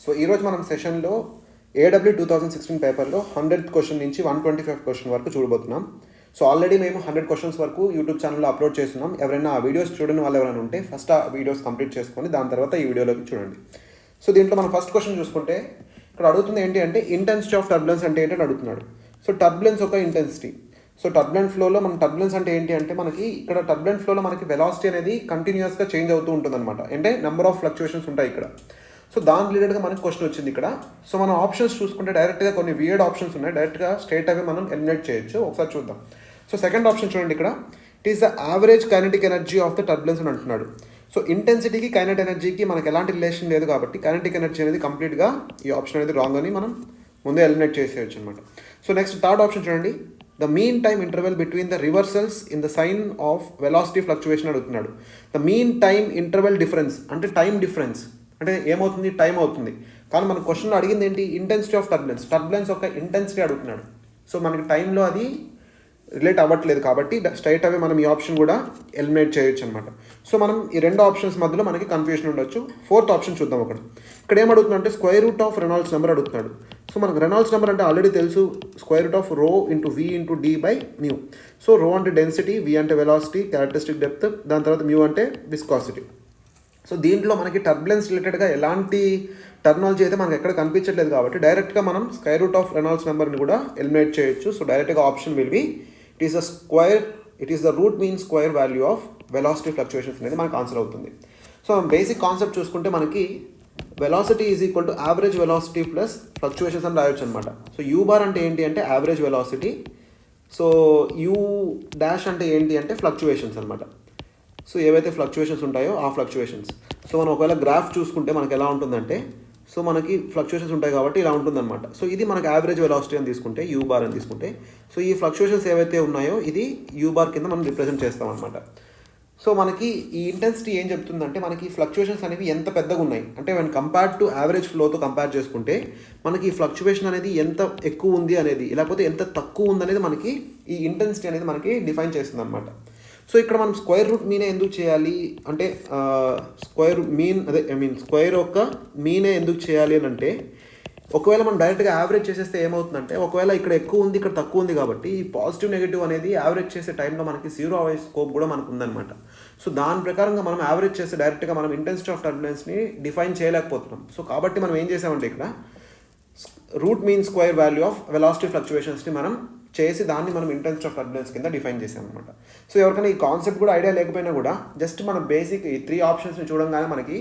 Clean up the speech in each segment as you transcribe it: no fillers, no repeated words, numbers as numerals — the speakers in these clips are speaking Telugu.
సో ఈరోజు మనం సెషన్లో ఏడబ్ల్యూ 2016 పేపర్లో 100th క్వశ్చన్ నుంచి 125th క్వశ్చన్ వరకు చూడబోతున్నాం. సో ఆల్రెడీ మేము 100 క్వశ్చన్స్ వరకు యూట్యూబ్ ఛానల్లో అప్లోడ్ చేస్తున్నాం. ఎవరైనా ఆ వీడియోస్ చూడని వాళ్ళు ఎవరైనా ఉంటే ఫస్ట్ ఆ వీడియోస్ కంప్లీట్ చేసుకొని దాని తర్వాత ఈ వీడియోలోకి చూడండి. సో దీంట్లో మనం ఫస్ట్ క్వశ్చన్ చూసుకుంటే ఇక్కడ అడుగుతుంది ఏంటి అంటే ఇంటెన్సిటీ ఆఫ్ టర్బులెన్స్ అంటే ఏంటని అడుగుతున్నాడు. సో టర్బులెన్స్ ఒక ఇంటెన్సిటీ. సో టర్బులెంట్ ఫ్లోలో మనం టర్బులెన్స్ అంటే ఏంటి అంటే మనకి ఇక్కడ టర్బులెంట్ ఫ్లోలో మనకి వెలాసిటీ అనేది కంటిన్యూస్గా చేంజ్ అవుతూ ఉంటుంది అనమాట. అంటే నెంబర్ ఆఫ్ ఫ్లక్చుయేషన్స్ ఉంటాయి ఇక్కడ. సో దాని రిలేటెడ్గా మనకి క్వశ్చన్ వచ్చింది ఇక్కడ. సో మనం ఆప్షన్స్ చూసుకుంటే డైరెక్ట్గా కొన్ని వియర్డ్ ఆప్షన్స్ ఉన్నాయి, డైరెక్ట్గా స్ట్రేట్ అవే మనం ఎలిమినేట్ చేయొచ్చు. ఒకసారి చూద్దాం. సో సెకండ్ ఆప్షన్ చూడండి, ఇక్కడ it is the average kinetic energy of the turbulence అని అంటున్నాడు. సో ఇంటెన్సిటీకి కైనెటిక్ ఎనర్జీకి మనకి ఎలాంటి రిలేషన్ లేదు కాబట్టి కైనెటిక్ ఎనర్జీ అనేది కంప్లీట్గా ఈ ఆప్షన్ అనేది రాంగ్ అని మనం ముందే ఎలిమినేట్ చేసేయచ్చు అనమాట. సో నెక్స్ట్ థర్డ్ ఆప్షన్ చూడండి, the mean time interval between the reversals in the sign of velocity fluctuation అడుగుతున్నాడు. The mean time interval difference అంటే టైం డిఫరెన్స్ అంటే ఏమవుతుంది, టైం అవుతుంది. కానీ మన క్వశ్చన్లో అడిగింది ఏంటి, ఇంటెన్సిటీ ఆఫ్ టర్బులెన్స్. టర్బులెన్స్ ఒక ఇంటెన్సిటీ అడుగుతున్నాడు. సో మనకి టైంలో అది రిలేట్ అవ్వట్లేదు కాబట్టి స్ట్రైట్ అవే మనం ఈ ఆప్షన్ కూడా ఎలిమినేట్ చేయొచ్చు అనమాట. సో మనం ఈ రెండు ఆప్షన్స్ మధ్యలో మనకి కన్ఫ్యూజన్ ఉండొచ్చు. ఫోర్త్ ఆప్షన్ చూద్దాం. ఇక్కడ ఏం అడుగుతున్నా అంటే square root of Reynolds number అడుగుతున్నాడు. సో మనకు రెనాల్డ్స్ నెంబర్ అంటే ఆల్రెడీ తెలుసు, square root of rho into v into d by mu. So rho అంటే డెన్సిటీ, వి అంటే వెలాసిటీ, క్యారెక్టరిస్టిక్ డెప్త్, దాని తర్వాత మ్యూ అంటే విస్కాసిటీ. సో దీంట్లో మనకి టర్బులెన్స్ రిలేటెడ్గా ఎలాంటి టర్మినాలజీ అయితే మనకి ఎక్కడ కనిపించట్లేదు కాబట్టి డైరెక్ట్గా మనం స్క్వేర్ రూట్ ఆఫ్ రెనాల్డ్స్ నెంబర్ని కూడా ఎలిమినేట్ చేయొచ్చు. సో డైరెక్ట్గా option will B it is the route mean square value of velocity fluctuations అనేది మనకు ఆన్సర్ అవుతుంది. సో బేసిక్ కాన్సెప్ట్ చూసుకుంటే మనకి velocity is equal to average velocity plus fluctuations అని రాయొచ్చు అనమాట. సో యూ బార్ అంటే ఏంటి అంటే average velocity, so you dash అంటే ఏంటి అంటే ఫ్లక్చుయేషన్స్ అనమాట. సో ఏవైతే ఫ్లక్చుయేషన్స్ ఉంటాయో ఆ ఫ్లక్చుయేషన్స్. సో మనం ఒకవేళ గ్రాఫ్ చూసుకుంటే మనకి ఎలా ఉంటుందంటే, సో మనకి ఫ్లక్చుయేషన్స్ ఉంటాయి కాబట్టి ఇలా ఉంటుందన్నమాట. సో ఇది మనకి యావరేజ్ వెలాసిటీ అని తీసుకుంటే, యూ బార్ అని తీసుకుంటే, సో ఈ ఫ్లక్చుయేషన్స్ ఏవైతే ఉన్నాయో ఇది యూ బార్ కింద మనం రిప్రజెంట్ చేస్తాం అనమాట. సో మనకి ఈ ఇంటెన్సిటీ ఏం చెప్తుందంటే మనకి ఫ్లక్చుయేషన్స్ అనేవి ఎంత పెద్దగా ఉన్నాయి అంటే వెన్ కంపేర్డ్ టు యావరేజ్ ఫ్లోతో కంపేర్ చేసుకుంటే మనకి ఈ ఫ్లక్చుయేషన్ అనేది ఎంత ఎక్కువ ఉంది అనేది, లేకపోతే ఎంత తక్కువ ఉంది అనేది మనకి ఈ ఇంటెన్సిటీ అనేది మనకి డిఫైన్ చేస్తుంది అనమాట. సో ఇక్కడ మనం స్క్వేర్ రూట్ మీనే ఎందుకు చేయాలి అంటే స్క్వేర్ యొక్క మీనే ఎందుకు చేయాలి అని అంటే, ఒకవేళ మనం డైరెక్ట్గా యావరేజ్ చేసేస్తే ఏమవుతుందంటే, ఒకవేళ ఇక్కడ ఎక్కువ ఉంది ఇక్కడ తక్కువ ఉంది కాబట్టి ఈ పాజిటివ్ నెగిటివ్ అనేది యావరేజ్ చేసే టైంలో మనకి జీరో అవే స్కోప్ కూడా మనకు ఉందన్నమాట. సో దాని ప్రకారంగా మనం యావరేజ్ చేస్తే డైరెక్ట్గా మనం ఇంటెన్సిటీ ఆఫ్ టర్బులెన్స్ని డిఫైన్ చేయలేకపోతున్నాం. సో కాబట్టి మనం ఏం చేసామంటే ఇక్కడ root mean square value of velocity ఫ్లక్చుయేషన్స్ని మనం చేసి దాన్ని మనం ఇంటెన్సిటీ ఆఫ్ టర్బులెన్స్ కింద డిఫైన్ చేసాం అనమాట. సో ఎవరికైనా ఈ కాన్సెప్ట్ కూడా ఐడియా లేకపోయినా కూడా జస్ట్ మన బేసిక్ ఈ 3 ఆప్షన్స్ని చూడంగానే మనకి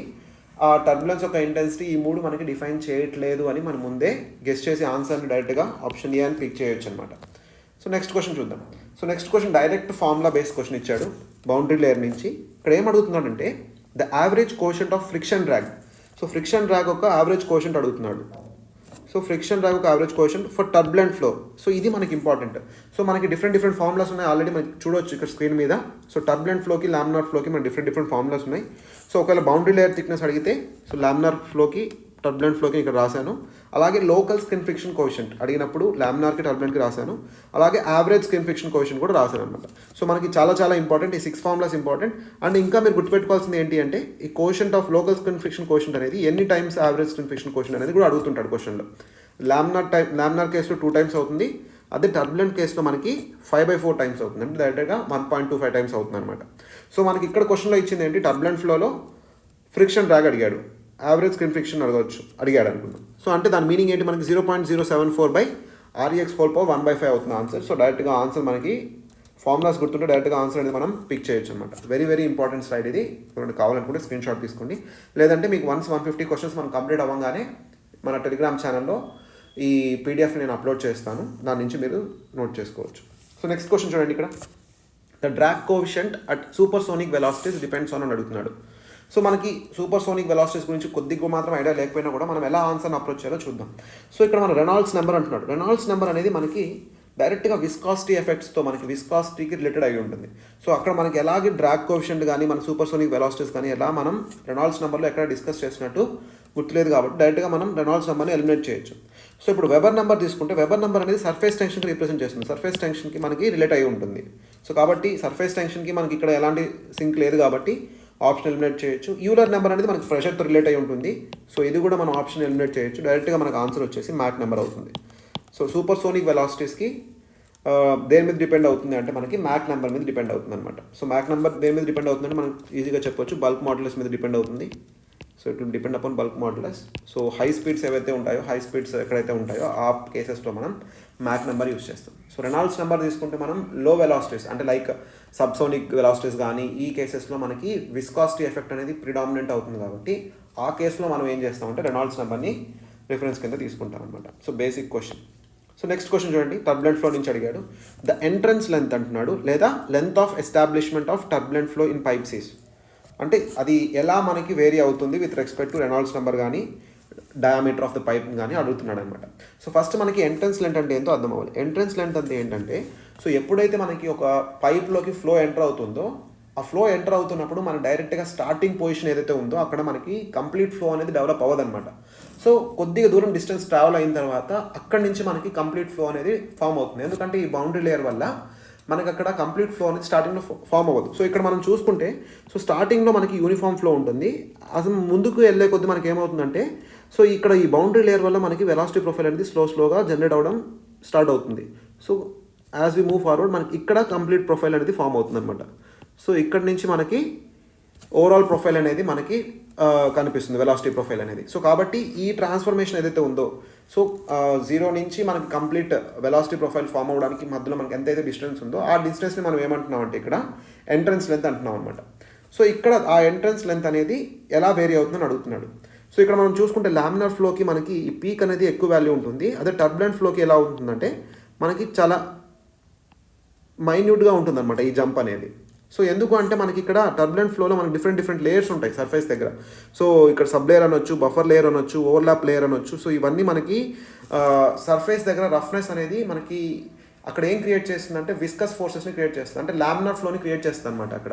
ఆ టర్బులెన్స్ యొక్క ఇంటెన్సిటీ ఈ 3 మనకి డిఫైన్ చేయట్లేదు అని మనం ముందే గెస్ చేసి ఆన్సర్ని డైరెక్ట్గా ఆప్షన్ ఏ అని క్లిక్ చేయొచ్చు అనమాట. సో నెక్స్ట్ క్వశ్చన్ చూద్దాం. So next question direct formula base question ఇచ్చాడు బౌండరీ లేయర్ నుంచి. ఇక్కడ ఏం అడుగుతున్నాడంటే the average quotient of friction drag. So friction drag ఒక యావరేజ్ కోషెంట్ అడుగుతున్నాడు. సో ఫ్రిక్షన్ డ్రాగ్ ఒక average quotient for turbulent flow. So ఇది మనకి ఇంపార్టెంట్. సో మనకి డిఫరెంట్ ఫార్ములాస్ ఉన్నాయి, ఆల్రెడీ మనకి చూడవచ్చు ఇక్కడ స్క్రీన్ మీద. సో టర్బులెంట్ ఫ్లోకి లామినార్ ఫ్లోకి మనకి డిఫరెంట్ ఫార్ములాస్ ఉన్నాయి. సో ఒకవేళ బౌండరీ లేయర్ థిక్నెస్ అడిగితే సో లామినార్ ఫ్లోకి టర్బులెంట్ ఫ్లోకి ఇక్కడ రాశాను. అలాగే లోకల్ స్కిన్ ఫ్రిక్షన్ కోషెంట్ అడిగినప్పుడు లామినార్కి టర్బులెంట్కి రాశాను. అలాగే యావరేజ్ స్కిన్ ఫ్రిక్షన్ కోషెంట్ కూడా రాశాను అనమాట. సో మనకి చాలా ఇంపార్టెంట్ ఈ 6 ఫార్ములాస్ ఇంపార్టెంట్. అండ్ ఇంకా మీరు గుర్తుపెట్టుకోవాల్సింది ఏంటి అంటే ఈ quotient of local skin friction quotient అనేది ఎన్ని times average skin friction quotient అనేది కూడా అడుగుతుంటాడు క్వశ్చన్లో. లామినార్ కేసులో 2 టైమ్స్ అవుతుంది, అదే టర్బులెంట్ కేసులో మనకి 5/4 టైమ్స్ అవుతుంది, అంటే డైరెక్ట్గా 1.25 టైమ్స్ అవుతుంది అనమాట. సో మనకి ఇక్కడ క్వశ్చన్లో ఇచ్చింది ఏంటి, టర్బులెంట్ ఫ్లోలో ఫ్రిక్షన్ డ్రాగ్ అడిగాడు, యావరేజ్ స్కిన్ ఫ్రిక్షన్ అడిగాడు అనుకున్నాం. సో అంటే దాని మీనింగ్ ఏంటి, మనకి 0.074/REX/1/5 అవుతుంది ఆన్సర్. సో డైరెక్ట్గా ఆన్సర్ మనకి ఫార్ములాస్ గుర్తుంటే డైరెక్ట్గా ఆన్సర్ అనేది మనం పిక్ చేయొచ్చు అనమాట. వెరీ ఇంపార్టెంట్ స్లైడ్ ఇది. కావాలనుకుంటే స్క్రీన్ షాట్ తీసుకోండి, లేదంటే మీకు 150 క్వశ్చన్స్ మనం కంప్లీట్ అవ్వగానే మన టెలిగ్రామ్ ఛానల్లో ఈ పీడిఎఫ్ నేను అప్లోడ్ చేస్తాను, దాని నుంచి మీరు నోట్ చేసుకోవచ్చు. సో నెక్స్ట్ క్వశ్చన్ చూడండి, ఇక్కడ the drag coefficient at super sonic velocities depends on అని అడుగుతున్నాడు. సో మనకి సూపర్ సోనిక్ వెలాసిటీస్ గురించి కొద్దిగా మాత్రం ఐడియా లేకపోయినా కూడా మనం ఎలా ఆన్సర్ని అప్రోచ్ చేయాలో చూద్దాం. సో ఇక్కడ మన రెనాల్డ్స్ నెంబర్ అంటున్నాడు. రెనాల్డ్స్ నెంబర్ అనేది మనకి డైరెక్ట్గా విస్కాసిటీ ఎఫెక్ట్స్తో మనకి విస్కాసిటీకి రిలేటెడ్ అయి ఉంటుంది. సో అక్కడ మనకి ఎలాగే డ్రాగ్ కోఎఫిషియంట్ కానీ మన సూపర్ సోనిక్ వెలాసిటీస్ కానీ ఎలా మనం రెనాల్డ్స్ నెంబర్లో ఎక్కడ డిస్కస్ చేసినట్టు గుర్తులేదు కాబట్టి డైరెక్ట్గా మనం రెనాల్డ్స్ నెంబర్ని ఎలిమినేట్ చేయొచ్చు. సో ఇప్పుడు వెబర్ నెంబర్ తీసుకుంటే వెబర్ నెంబర్ అనేది సర్ఫేస్ టెన్షన్కి రిప్రజెంట్ చేస్తుంది, సర్ఫేస్ టెన్షన్కి మనకి రిలేట్ అయి ఉంటుంది. సో కాబట్టి సర్ఫేస్ టెన్షన్కి మనకి ఇక్కడ ఎలాంటి సింక్ లేదు కాబట్టి ఆప్షన్ ఎలిమినేట్ చేయొచ్చు. యూలర్ నెంబర్ అనేది మనకి ప్రెషర్తో రిలేట్ అయి ఉంటుంది. సో ఇది కూడా మనం ఆప్షన్ ఎలిమినేట్ చేయొచ్చు. డైరెక్ట్గా మనకు ఆన్సర్ వచ్చేసి మ్యాక్ నెంబర్ అవుతుంది. సో సూపర్ సోనిక్ వెలాసిటీస్కి దేని మీద డిపెండ్ అవుతుంది అంటే మనకి మ్యాక్ నెంబర్ మీద డిపెండ్ అవుతుంది అనమాట. సో మ్యాక్ నెంబర్ దేని మీద డిపెండ్ అవుతుందంటే మనం ఈజీగా చెప్పొచ్చు బల్క్ మాడ్యులస్ మీద డిపెండ్ అవుతుంది. So it will depend upon bulk modulus. So high speeds ఏవైతే ఉంటాయో, హై స్పీడ్స్ ఎక్కడైతే ఉంటాయో ఆ కేసెస్లో మనం మ్యాక్ నెంబర్ యూస్ చేస్తాం. సో రెనాల్డ్స్ నెంబర్ తీసుకుంటే మనం లో వెలాసిటీస్ అంటే లైక్ సబ్సోనిక్ వెలాసిటీస్ కానీ ఈ కేసెస్లో మనకి విస్కాసిటీ ఎఫెక్ట్ అనేది ప్రిడామినెంట్ అవుతుంది కాబట్టి ఆ కేసులో మనం ఏం చేస్తామంటే రెనాల్డ్స్ నెంబర్ని రిఫరెన్స్ కింద తీసుకుంటాం అనమాట. So basic question. So next question చూడండి, టర్బులెంట్ ఫ్లో నుంచి అడిగాడు. ద ఎంట్రన్స్ లెంత్ అంటున్నాడు, లేదా length of establishment of turbulent flow in pipes is, అంటే అది ఎలా మనకి వేరీ అవుతుంది with respect to Reynolds number కానీ డయామీటర్ ఆఫ్ ద పైప్ కానీ అడుగుతున్నాడు అనమాట. సో ఫస్ట్ మనకి ఎంట్రన్స్ లెంత్ అంటే ఏంటో అర్థం అవ్వాలి. ఎంట్రన్స్ లెంత్ అంటే ఏంటంటే, సో ఎప్పుడైతే మనకి ఒక పైప్లోకి ఫ్లో ఎంటర్ అవుతుందో ఆ ఫ్లో ఎంటర్ అవుతున్నప్పుడు మన డైరెక్ట్గా స్టార్టింగ్ పొజిషన్ ఏదైతే ఉందో అక్కడ మనకి కంప్లీట్ ఫ్లో అనేది డెవలప్ అవ్వదన్నమాట. సో కొద్దిగా దూరం డిస్టెన్స్ ట్రావెల్ అయిన తర్వాత అక్కడి నుంచి మనకి కంప్లీట్ ఫ్లో అనేది ఫామ్ అవుతుంది. ఎందుకంటే ఈ బౌండరీ లేయర్ వల్ల మనకి అక్కడ కంప్లీట్ ఫ్లో అనేది స్టార్టింగ్లో ఫామ్ అవ్వదు. సో ఇక్కడ మనం చూసుకుంటే, సో స్టార్టింగ్లో మనకి యూనిఫామ్ ఫ్లో ఉంటుంది. అసలు ముందుకు వెళ్ళే కొద్ది మనకి ఏమవుతుందంటే, సో ఇక్కడ ఈ బౌండరీ లేయర్ వల్ల మనకి వెలాసిటీ ప్రొఫైల్ అనేది స్లోగా జనరేట్ అవ్వడం స్టార్ట్ అవుతుంది. So as we move forward మనకి ఇక్కడ కంప్లీట్ ప్రొఫైల్ అనేది ఫామ్ అవుతుంది అనమాట. సో ఇక్కడ నుంచి మనకి ఓవరాల్ ప్రొఫైల్ అనేది మనకి కనిపిస్తుంది, వెలాసిటీ ప్రొఫైల్ అనేది. సో కాబట్టి ఈ ట్రాన్స్ఫర్మేషన్ ఏదైతే ఉందో, సో జీరో నుంచి మనకి కంప్లీట్ వెలాసిటీ ప్రొఫైల్ ఫామ్ అవ్వడానికి మధ్యలో మనకి ఎంతైతే డిస్టెన్స్ ఉందో ఆ డిస్టెన్స్ని మనం ఏమంటున్నాం అంటే ఇక్కడ ఎంట్రన్స్ లెంత్ అంటున్నాం అనమాట. సో ఇక్కడ ఆ ఎంట్రన్స్ లెంత్ అనేది ఎలా వేరీ అవుతుందని అడుగుతున్నాడు. సో ఇక్కడ మనం చూసుకుంటే లామినార్ ఫ్లోకి మనకి ఈ పీక్ అనేది ఎక్కువ వాల్యూ ఉంటుంది. అదే టర్బులెంట్ ఫ్లోకి ఎలా ఉంటుందంటే మనకి చాలా మైన్యూట్గా ఉంటుందన్నమాట ఈ జంప్ అనేది. సో ఎందుకు అంటే మనకి ఇక్కడ టర్బులెంట్ ఫ్లోలో మనకి డిఫరెంట్ లేయర్స్ ఉంటాయి సర్ఫేస్ దగ్గర. సో ఇక్కడ సబ్ లేయర్ అనొచ్చు, బఫర్ లేయర్ అనొచ్చు, ఓవర్లాప్ లేయర్ అనొచ్చు. సో ఇవన్నీ మనకి సర్ఫేస్ దగ్గర రఫ్నెస్ అనేది మనకి అక్కడ ఏం క్రియేట్ చేస్తుందంటే విస్కస్ ఫోర్సెస్ని క్రియేట్ చేస్తుంది, అంటే లామినార్ ఫ్లోని క్రియేట్ చేస్తుంది అనమాట అక్కడ.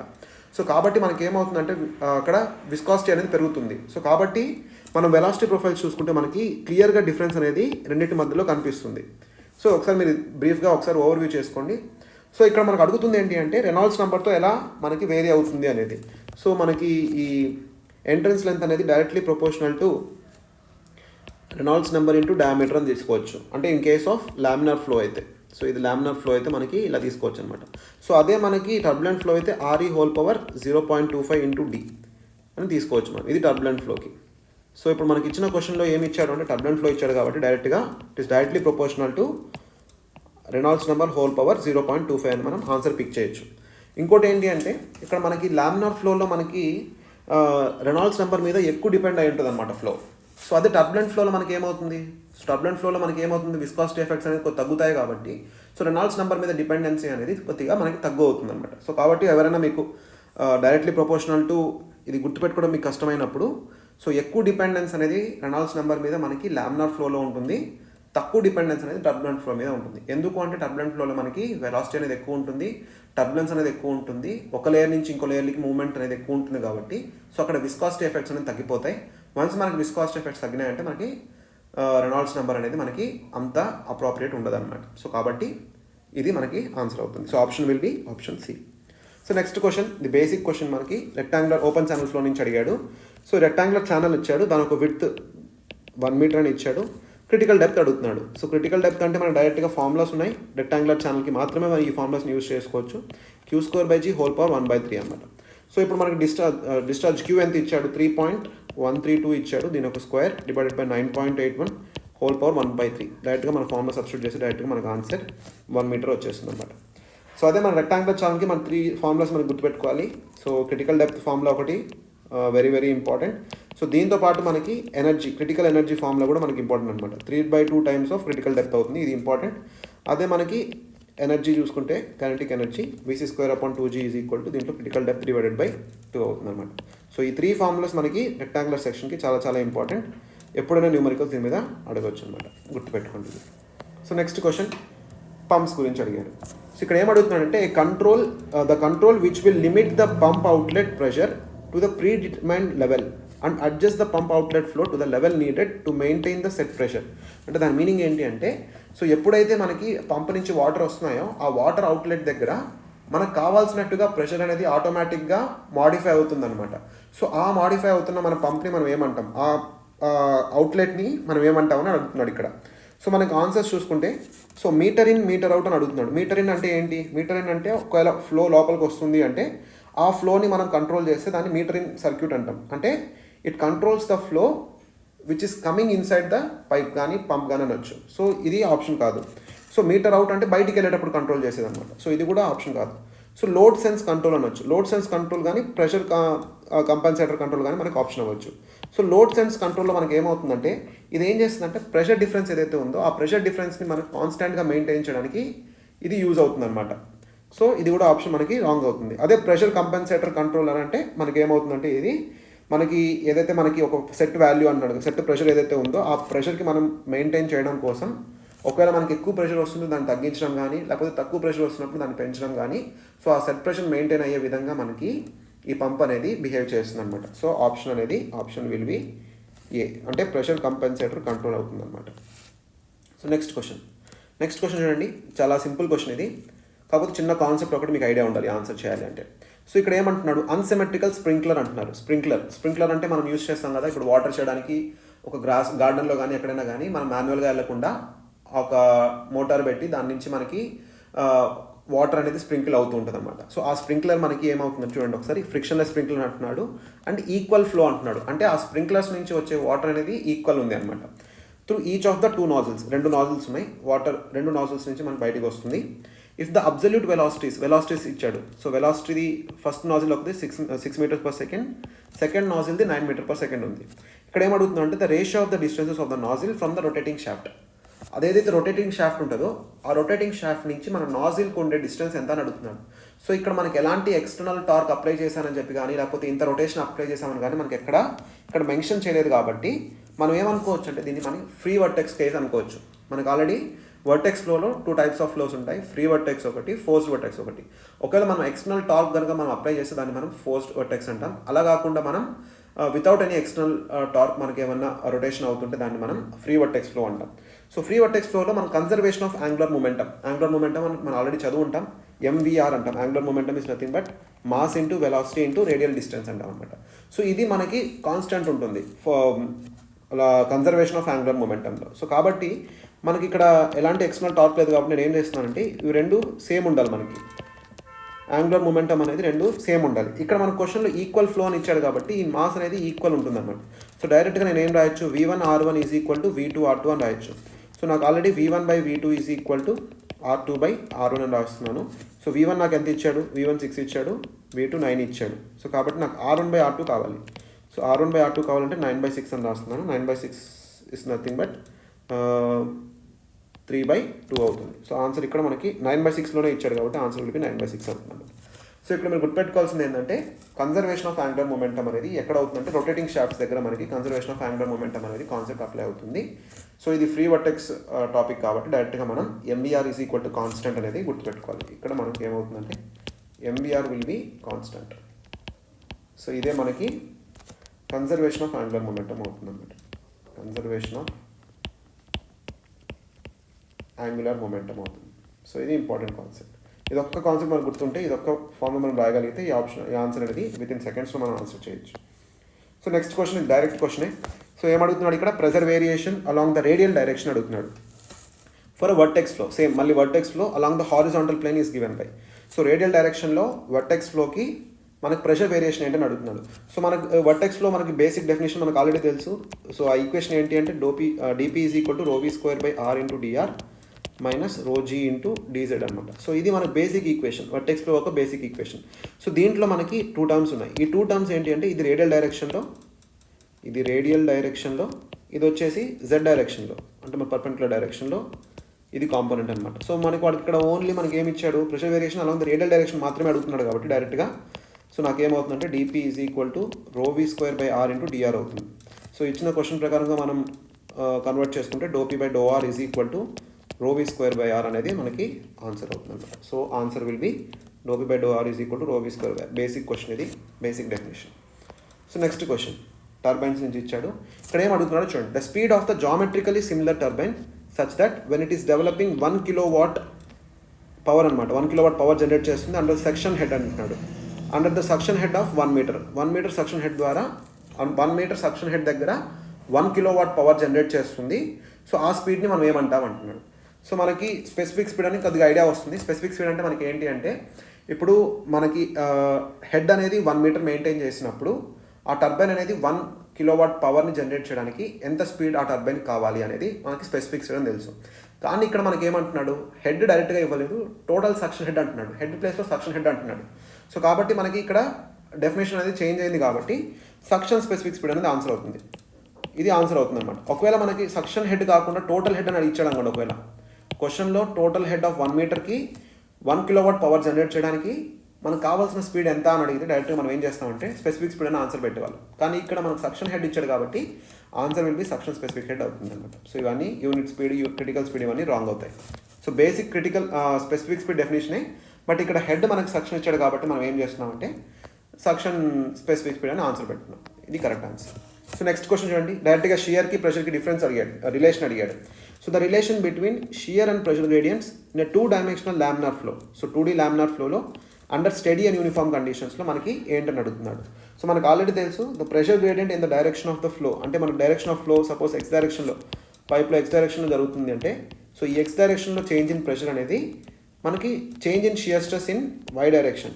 సో కాబట్టి మనకి ఏమవుతుందంటే అక్కడ విస్కాసిటీ అనేది పెరుగుతుంది. సో కాబట్టి మనం వెలాసిటీ ప్రొఫైల్స్ చూసుకుంటే మనకి క్లియర్గా డిఫరెన్స్ అనేది రెండింటి మధ్యలో కనిపిస్తుంది. సో ఒకసారి మీరు బ్రీఫ్గా ఒకసారి ఓవర్వ్యూ చేసుకోండి. సో ఇక్కడ మనకు అడుగుతుంది ఏంటి అంటే రెనాల్డ్స్ నెంబర్తో ఎలా మనకి వేరీ అవుతుంది అనేది. సో మనకి ఈ ఎంట్రన్స్ లెంత్ అనేది directly proportional to Reynolds number into diameter అని తీసుకోవచ్చు. అంటే in case of laminar flow అయితే, సో ఇది లామినార్ ఫ్లో అయితే మనకి ఇలా తీసుకోవచ్చు అనమాట. సో అదే మనకి టర్బులెంట్ ఫ్లో అయితే RE⁻0.25 ఇంటూ D అని తీసుకోవచ్చు మనం. ఇది టర్బులెంట్ ఫ్లోకి. సో ఇప్పుడు మనకి ఇచ్చిన క్వశ్చన్లో ఏమి ఇచ్చాడు అంటే టర్బులెంట్ ఫ్లో ఇచ్చాడు కాబట్టి డైరెక్ట్గా it is directly proportional to Reynolds number (0.25 అని మనం ఆన్సర్ పిక్ చేయొచ్చు. ఇంకోటి ఏంటి అంటే ఇక్కడ మనకి లామినార్ ఫ్లోలో మనకి రెనాల్డ్స్ నెంబర్ మీద ఎక్కువ డిపెండ్ అయి ఉంటుంది అనమాట ఫ్లో. సో అదే టర్బులెంట్ ఫ్లోలో మనకి ఏమవుతుంది, టర్బులెంట్ ఫ్లోలో మనకి ఏమవుతుంది, విస్కాసిటీ ఎఫెక్ట్స్ అనేది కొద్దిగా తగ్గుతాయి కాబట్టి సో రెనాల్డ్స్ నెంబర్ మీద డిపెండెన్సీ అనేది కొద్దిగా మనకి తగ్గు అవుతుంది అనమాట. సో కాబట్టి ఎవరైనా మీకు డైరెక్ట్లీ ప్రొపోర్షనల్ టు ఇది గుర్తుపెట్టుకోవడం మీకు కష్టమైనప్పుడు, సో ఎక్కువ డిపెండెన్స్ అనేది రెనాల్డ్స్ నెంబర్ మీద మనకి లామినార్ ఫ్లోలో ఉంటుంది, తక్కువ డిపెండెన్స్ అనేది టర్బులెంట్ ఫ్లో మీద ఉంటుంది. ఎందుకు అంటే టర్బులెంట్ ఫ్లోలో మనకి వెలాసిటీ అనేది ఎక్కువ ఉంటుంది, టర్బులెన్స్ అనేది ఎక్కువ ఉంటుంది, ఒక లేయర్ నుంచి ఇంకో లేయర్కి మూవ్మెంట్ అనేది ఎక్కువ ఉంటుంది కాబట్టి సో అక్కడ విస్కాసిటీ ఎఫెక్ట్స్ అనేది తగ్గిపోతాయి. వన్స్ మనకి విస్కాసిటీ ఎఫెక్ట్స్ తగ్గినాయంటే మనకి రెనాల్డ్స్ నెంబర్ అనేది మనకి అంత అప్రోప్రియేట్ ఉండదు అనమాట. సో కాబట్టి ఇది మనకి ఆన్సర్ అవుతుంది. So option will be option C. So next question, the basic question మనకి రెక్టాంగులర్ ఓపెన్ ఛానల్ ఫ్లో నుంచి అడిగాడు. సో రెక్టాంగులర్ ఛానల్ ఇచ్చాడు, దాని ఒక విడ్త్ 1 మీటర్ అని ఇచ్చాడు, క్రిటికల్ డెప్త్ అడుగుతున్నాడు. సో క్రిటికల్ డెప్త్ అంటే మనకు డైరెక్ట్గా ఫార్ములాస్ ఉన్నాయి, రెక్టాంగులర్ ఛానల్కి మాత్రమే మనం ఈ ఫార్ములాస్ని యూస్ చేసుకోవచ్చు. Q²/G⁻1/3 అనమాట. సో ఇప్పుడు మనకి డిశ్చార్జ్ Q ఎంత ఇచ్చాడు, 3.132 ఇచ్చాడు, దీని ఒక స్క్వేర్ డివైడెడ్ బై 9.81 (1/3). డైరెక్ట్గా మన ఫార్ములా సబ్స్టిట్యూట్ చేసి డైరెక్ట్గా మనకు ఆన్సర్ 1 మీటర్ వచ్చేస్తుంది అనమాట. సో అదే మన రెక్టాంగులర్ ఛానల్కి మన 3 ఫార్ములాస్ మనకు గుర్తుపెట్టుకోవాలి. సో క్రిటికల్ డెప్త్ ఫార్ములా ఒకటి వెరీ ఇంపార్టెంట్. సో దీంతో పాటు మనకి ఎనర్జీ, క్రిటికల్ ఎనర్జీ ఫార్ములా కూడా మనకి ఇంపార్టెంట్ అనమాట. 3/2 టైమ్స్ ఆఫ్ క్రిటికల్ డెప్త్ అవుతుంది, ఇది ఇంపార్టెంట్. అదే మనకి ఎనర్జీ చూసుకుంటే కైనెటిక్ ఎనర్జీ Vc²/2g = దీంట్లో క్రిటికల్ డెప్త్ డివైడెడ్ బై 2 అవుతుంది అనమాట. సో ఈ 3 ఫార్ములాస్ మనకి రెక్టాంగులర్ సెక్షన్కి చాలా ఇంపార్టెంట్. ఎప్పుడైనా న్యూమరికల్స్ దీని మీద అడగవచ్చు అనమాట, గుర్తుపెట్టుకోండి. సో నెక్స్ట్ క్వశ్చన్ పంప్స్ గురించి అడిగారు. సో ఇక్కడ ఏం అడుగుతున్నాడంటే the control which will limit the pump outlet pressure to the predetermined level and adjust the pump outlet flow to the level needed to maintain the set pressure. అంటే దాని మీనింగ్ ఏంటి అంటే, సో ఎప్పుడైతే మనకి పంప్ నుంచి వాటర్ వస్తున్నాయో ఆ వాటర్ అవుట్లెట్ దగ్గర మనకు కావాల్సినట్టుగా ప్రెషర్ అనేది ఆటోమేటిక్గా మాడిఫై అవుతుందన్నమాట. సో ఆ మాడిఫై అవుతున్న మన పంప్ని మనం ఏమంటాం, ఆ అవుట్లెట్ని మనం ఏమంటామని అడుగుతున్నాడు ఇక్కడ. సో మనకు ఆన్సర్స్ చూసుకుంటే, so metre in metre out అని అడుగుతున్నాడు. మీటర్ ఇన్ అంటే ఏంటి? మీటర్ ఇన్ అంటే ఒకవేళ ఫ్లో లోపలికి వస్తుంది అంటే ఆ ఫ్లోని మనం కంట్రోల్ చేస్తే దాన్ని మీటర్ ఇన్ సర్క్యూట్ అంటాం. అంటే it controls the flow which is coming inside the pipe కానీ పంప్ కానీ అనొచ్చు. సో ఇది ఆప్షన్ కాదు. సో మీటర్ అవుట్ అంటే బయటికి వెళ్ళేటప్పుడు కంట్రోల్ చేసేది అనమాట. సో ఇది కూడా ఆప్షన్ కాదు. సో లోడ్ సెన్స్ కంట్రోల్ అనొచ్చు. లోడ్ సెన్స్ కంట్రోల్ కానీ ప్రెషర్ కంపెన్సేటర్ కంట్రోల్ కానీ మనకు ఆప్షన్ అవ్వచ్చు. సో లోడ్ సెన్స్ కంట్రోల్లో మనకి ఏమవుతుందంటే ఇది ఏం చేస్తుందంటే ప్రెషర్ డిఫరెన్స్ ఏదైతే ఉందో ఆ ప్రెషర్ డిఫరెన్స్ని మనకు కాన్స్టెంట్గా మెయింటైన్ చేయడానికి ఇది యూజ్ అవుతుంది అనమాట. సో ఇది కూడా ఆప్షన్ మనకి రాంగ్ అవుతుంది. అదే ప్రెషర్ కంపెన్సేటర్ కంట్రోల్ అని అంటే మనకి ఏమవుతుందంటే ఇది మనకి ఏదైతే మనకి ఒక సెట్ వాల్యూ అన్నాడు, సెట్ ప్రెషర్ ఏదైతే ఉందో ఆ ప్రెషర్కి మనం మెయింటైన్ చేయడం కోసం ఒకవేళ మనకి ఎక్కువ ప్రెషర్ వస్తుంది దాన్ని తగ్గించడం కానీ, లేకపోతే తక్కువ ప్రెషర్ వస్తున్నప్పుడు దాన్ని పెంచడం కానీ, సో ఆ సెట్ ప్రెషర్ మెయింటైన్ అయ్యే విధంగా మనకి ఈ పంప్ అనేది బిహేవ్ చేస్తుంది అనమాట. సో ఆప్షన్ విల్ బి ఏ, అంటే ప్రెషర్ కంపెన్సేటర్ కంట్రోల్ అవుతుంది అనమాట. సో నెక్స్ట్ క్వశ్చన్ చూడండి, చాలా సింపుల్ క్వశ్చన్ ఇది, కాకపోతే చిన్న కాన్సెప్ట్ ఒకటి మీకు ఐడియా ఉండాలి ఆన్సర్ చేయాలి అంటే. సో ఇక్కడ ఏమంటున్నాడు, అన్సిమెట్రికల్ స్ప్రింక్లర్ అంటున్నారు. స్ప్రింక్లర్ అంటే మనం యూస్ చేస్తాం కదా, ఇప్పుడు వాటర్ చేయడానికి ఒక గార్డెన్లో కానీ ఎక్కడైనా కానీ మనం మాన్యువల్గా వెళ్ళకుండా ఒక మోటార్ పెట్టి దాని నుంచి మనకి వాటర్ అనేది స్ప్రింకిల్ అవుతూ ఉంటుంది అనమాట. సో ఆ స్ప్రింక్లర్ మనకి ఏమవుతుందో చూడండి ఒకసారి, ఫ్రిక్షన్లెస్ స్ప్రింక్లర్ అంటున్నాడు అండ్ ఈక్వల్ ఫ్లో అంటున్నాడు. అంటే ఆ స్ప్రింక్లర్స్ నుంచి వచ్చే వాటర్ అనేది ఈక్వల్ ఉంది అనమాట. Through each of the 2 nozzles, 2 nozzles ఉన్నాయి, వాటర్ 2 నాజిల్స్ నుంచి మనకి బయటకు వస్తుంది. ఇఫ్ ద అబ్సల్యూట్ వెలాసిటీస్ ఇచ్చాడు. సో వెలాసిటీ ఫస్ట్ నాజిల్ ఒకటి 6 మీటర్స్ పర్ సెకండ్, సెకండ్ నాజిల్ది 9 మీటర్ పర్ సెకండ్ ఉంది. ఇక్కడ ఏమడుగుతుందో అంటే the ratio of the distances of the nozzle from the rotating shaft. అదేదైతే రొటేటింగ్ షాఫ్ట్ ఉంటుందో ఆ రొటేటింగ్ షాఫ్ట్ నుంచి మన నాజిల్కి ఉండే డిస్టెన్స్ ఎంత అని అడుగుతున్నాడు. సో ఇక్కడ మనకి ఎలాంటి ఎక్స్టర్నల్ టార్క్ అప్లై చేశానని చెప్పి కానీ, లేకపోతే ఇంత రొటేషన్ అప్లై చేశామని కానీ మనకి ఇక్కడ మెన్షన్ చేయలేదు. కాబట్టి మనం ఏమనుకోవచ్చు అంటే దీన్ని మనం ఫ్రీ వర్టెక్స్ కేస్ అనుకోవచ్చు. మనకు ఆల్రెడీ వర్టెక్స్ ఫ్లోలో 2 టైప్స్ ఆఫ్ ఫ్లోస్ ఉంటాయి, ఫ్రీ వర్టెక్స్ ఒకటి, ఫోర్స్డ్ వర్టెక్స్ ఒకటి. ఒకవేళ మనం ఎక్స్టర్నల్ టార్క్ కనుక మనం అప్లై చేస్తే దాన్ని మనం ఫోర్స్డ్ వర్టెక్స్ అంటాం. అలా కాకుండా మనం వితౌట్ ఎనీ ఎక్స్టర్నల్ టార్క్ మనకి ఏమన్నా రొటేషన్ అవుతుంటే దాన్ని మనం ఫ్రీ వర్టెక్స్ ఫ్లో అంటాం. సో ఫ్రీ వర్టెక్స్ ఫ్లోలో మనం కన్జర్వేషన్ ఆఫ్ యాంగులర్ మొమెంటం మనం ఆల్రెడీ చదువు ఉంటాం, ఎంవీఆర్ అంటాం. Angular momentum is nothing but mass into velocity into radial distance అంటాం అనమాట. సో ఇది మనకి కాన్స్టెంట్ ఉంటుంది కన్జర్వేషన్ ఆఫ్ యాంగులర్ మొమెంటంలో. సో కాబట్టి మనకి ఇక్కడ ఎలాంటి ఎక్స్టర్నల్ టార్క్ లేదు కాబట్టి నేను ఏం చేస్తున్నానంటే ఇవి 2 సేమ్ ఉండాలి, మనకి యాంగులర్ మొమెంటం అనేది 2 సేమ్ ఉండాలి. ఇక్కడ మన క్వశ్చన్లో ఈక్వల్ ఫ్లో అని ఇచ్చాడు కాబట్టి ఈ మాస్ అనేది ఈక్వల్ ఉంటుంది అనమాట. సో డైరెక్ట్గా నేను ఏం రాయొచ్చు, V1R1 is equal to V2R2 అని రాయొచ్చు. సో నాకు already V1/V2 is equal to R2/R1 అని రాస్తున్నాను. సో V1 నాకు ఎంత ఇచ్చాడు, V1 6 ఇచ్చాడు, V2 9 ఇచ్చాడు. సో కాబట్టి నాకు R1/R2 కావాలి. సో R1/R2 కావాలంటే 9/6 అని రాస్తున్నాను. 9/6 ఇస్ నథింగ్ బట్ 3/2 అవుతుంది. సో ఆన్సర్ ఇక్కడ మనకి 9/6లోనే ఇచ్చాడు కాబట్టి ఆన్సర్ విల్ బి 9/6 అవుతుంది. సో ఇక్కడ మీరు గుర్తుపెట్టుకోవాల్సింది ఏంటంటే కన్జర్వేషన్ ఆఫ్ యాంగులర్ మొమెంటం అనేది ఎక్కడ అవుతుందంటే రొటేటింగ్ షాఫ్ట్స్ దగ్గర మనకి కన్జర్వేషన్ ఆఫ్ యాంగులర్ మొమెంటం అనేది కాన్సెప్ట్ అప్లై అవుతుంది. సో ఇది ఫ్రీ వర్టెక్స్ టాపిక్ కాబట్టి డైరెక్ట్గా మనం MVR is equal to constant అనేది గుర్తుపెట్టుకోవాలి. ఇక్కడ మనకి ఏమవుతుందంటే MVR will be constant. So ఇదే మనకి కన్జర్వేషన్ ఆఫ్ యాంగులర్ మొమెంటం అవుతుంది అన్నమాట. కన్జర్వేషన్ ఆఫ్ యాంగులర్ మొమెంటం అవుతుంది. సో ఇది ఇంపార్టెంట్ కాన్సెప్ట్. ఇది ఒక్క కాన్సెప్ట్ మనకు గుర్తుంటే ఇది ఒక్క ఫార్మ్లో మనం రాయగలిగితే ఈ ఆన్సర్ అనేది వితిన్ సెకండ్స్లో మనం ఆన్సర్ చేయొచ్చు. సో నెక్స్ట్ క్వశ్చన్ ఇది డైరెక్ట్ క్వశ్చనే. సో ఏమడుగుతున్నాడు ఇక్కడ, pressure variation along the radial direction అడుగుతున్నాడు ఫర్ వర్టెక్స్ ఫ్లో. సేమ్ మళ్ళీ vortex flow along the horizontal plane is given by. So radial డైరెక్షన్లో వర్టెక్స్ ఫ్లోకి మనకు ప్రెషర్ వేరియేషన్ ఏంటని అడుగుతున్నాడు. సో మనకు వర్టెక్స్లో మనకి బేసిక్ డెఫినేషన్ మనకు ఆల్రెడీ తెలుసు. సో ఆ ఈక్వేషన్ ఏంటి అంటే d p is equal to ρv² r into dr minus ρg into dz అనమాట. సో ఇది మన బేసిక్ ఈక్వేషన్, వర్టెక్స్లో ఒక బేసిక్ ఈక్వేషన్. సో దీంట్లో మనకి 2 టర్మ్స్ ఉన్నాయి. ఈ 2 టర్మ్స్ ఏంటి అంటే ఇది రేడియల్ డైరెక్షన్లో, ఇది వచ్చేసి z డైరెక్షన్లో అంటే మన పర్పెండిక్యులర్ డైరెక్షన్లో ఇది కాంపోనెంట్ అనమాట. సో మనకి వాడికి ఇక్కడ ఓన్లీ మనకి ఏమి ఇచ్చాడు, pressure variation along the radial direction మాత్రమే అడుగుతున్నాడు కాబట్టి డైరెక్ట్గా సో నాకేమవుతుందంటే dp is equal to ρv² into dr అవుతుంది. సో ఇచ్చిన క్వశ్చన్ ప్రకారంగా మనం కన్వర్ట్ చేసుకుంటే ∂p/∂r is equal to ρv² అనేది మనకి ఆన్సర్ అవుతుంది అనమాట. So answer will be ∂p/∂r is equal to ρv². Basic question ఇది, basic definition. So next question turbines నుంచి ఇచ్చాడు. ఇక్కడ ఏం అడుగుతున్నాడో చూడండి. The speed of the geometrically similar turbine such that when it is developing 1 kW power అనమాట, 1 కిలోవాట్ పవర్ జనరేట్ చేస్తుంది అండర్ సెక్షన్ హెడ్ అంటున్నాడు. Under the suction head of 1 metre, 1 metre suction head ద్వారా 1 మీటర్ సక్షన్ హెడ్ దగ్గర 1 కిలోవాట్ పవర్ జనరేట్ చేస్తుంది. సో ఆ స్పీడ్ని మనం ఏమంటాం అంటున్నాడు. సో మనకి స్పెసిఫిక్ స్పీడ్ అని కొద్దిగా ఐడియా వస్తుంది. స్పెసిఫిక్ స్పీడ్ అంటే మనకి ఏంటి అంటే, ఇప్పుడు మనకి హెడ్ అనేది 1 మీటర్ మెయింటైన్ చేసినప్పుడు ఆ టర్బైన్ అనేది 1 కిలోవాట్ పవర్ని జనరేట్ చేయడానికి ఎంత స్పీడ్ ఆ టర్బైన్ కావాలి అనేది మనకి స్పెసిఫిక్ స్పీడ్ అని తెలుసు. కానీ ఇక్కడ మనకి ఏమంటున్నాడు, హెడ్ డైరెక్ట్గా ఇవ్వలేదు, టోటల్ సక్షన్ హెడ్ అంటున్నాడు, హెడ్ ప్లేస్లో సక్షన్ హెడ్ అంటున్నాడు. సో కాబట్టి మనకి ఇక్కడ డెఫినేషన్ అనేది చేంజ్ అయింది కాబట్టి సక్షన్ స్పెసిఫిక్ స్పీడ్ అనేది ఆన్సర్ అవుతుంది. ఇది ఆన్సర్ అవుతుంది అనమాట. ఒకవేళ మనకి సక్షన్ హెడ్ కాకుండా టోటల్ హెడ్ అని ఇచ్చాడు అనుకోండి, ఒకవేళ క్వశ్చన్లో total head of 1 మీటర్కి 1 kilowatt power generate చేయడానికి మనకు కావాల్సిన స్పీడ్ ఎంత అని అడిగితే డైరెక్ట్గా మనం ఏం చేస్తామంటే స్పెసిఫిక్ స్పీడ్ అని ఆన్సర్ పెట్టేవాళ్ళు. కానీ ఇక్కడ మనకు సక్షన్ హెడ్ ఇచ్చాడు కాబట్టి answer will be suction specific head అవుతుంది అనమాట. సో ఇవన్నీ యూనిట్ స్పీడ్, క్రిటికల్ స్పీడ్ ఇవన్నీ రాంగ్ అవుతాయి. So basic critical specific speed డెఫినేషనే, బట్ ఇక్కడ హెడ్ మనకు సక్షన్ ఇచ్చాడు కాబట్టి మనం ఏం చేస్తున్నామంటే సక్షన్ స్పెసిఫిక్ స్పీడ్ అని ఆన్సర్ పెడుతున్నాం. ఇది correct answer. So next question చూడండి, డైరెక్ట్గా షియర్కి ప్రెషర్కి డిఫరెన్స్ అడిగాడు, రిలేషన్ అడిగాడు. So the relation between shear and pressure gradients in 2 dimensional laminar flow. So 2D laminar ఫ్లోలో అండర్ స్టడీ అండ్ యూనిఫామ్ కండిషన్స్లో మనకి ఏంటని అడుగుతున్నాడు. సో మనకు ఆల్రెడీ తెలుసు, the pressure gradient in the direction of the flow, అంటే మనకు direction of flow suppose X డైరెక్షన్లో, పైప్లో ఎక్స్ డైరెక్షన్లో జరుగుతుంది అంటే, సో ఈ ఎక్స్ డైరెక్షన్లో చేంజ్ ఇన్ ప్రెషర్ అనేది మనకి change in shear stress in y direction,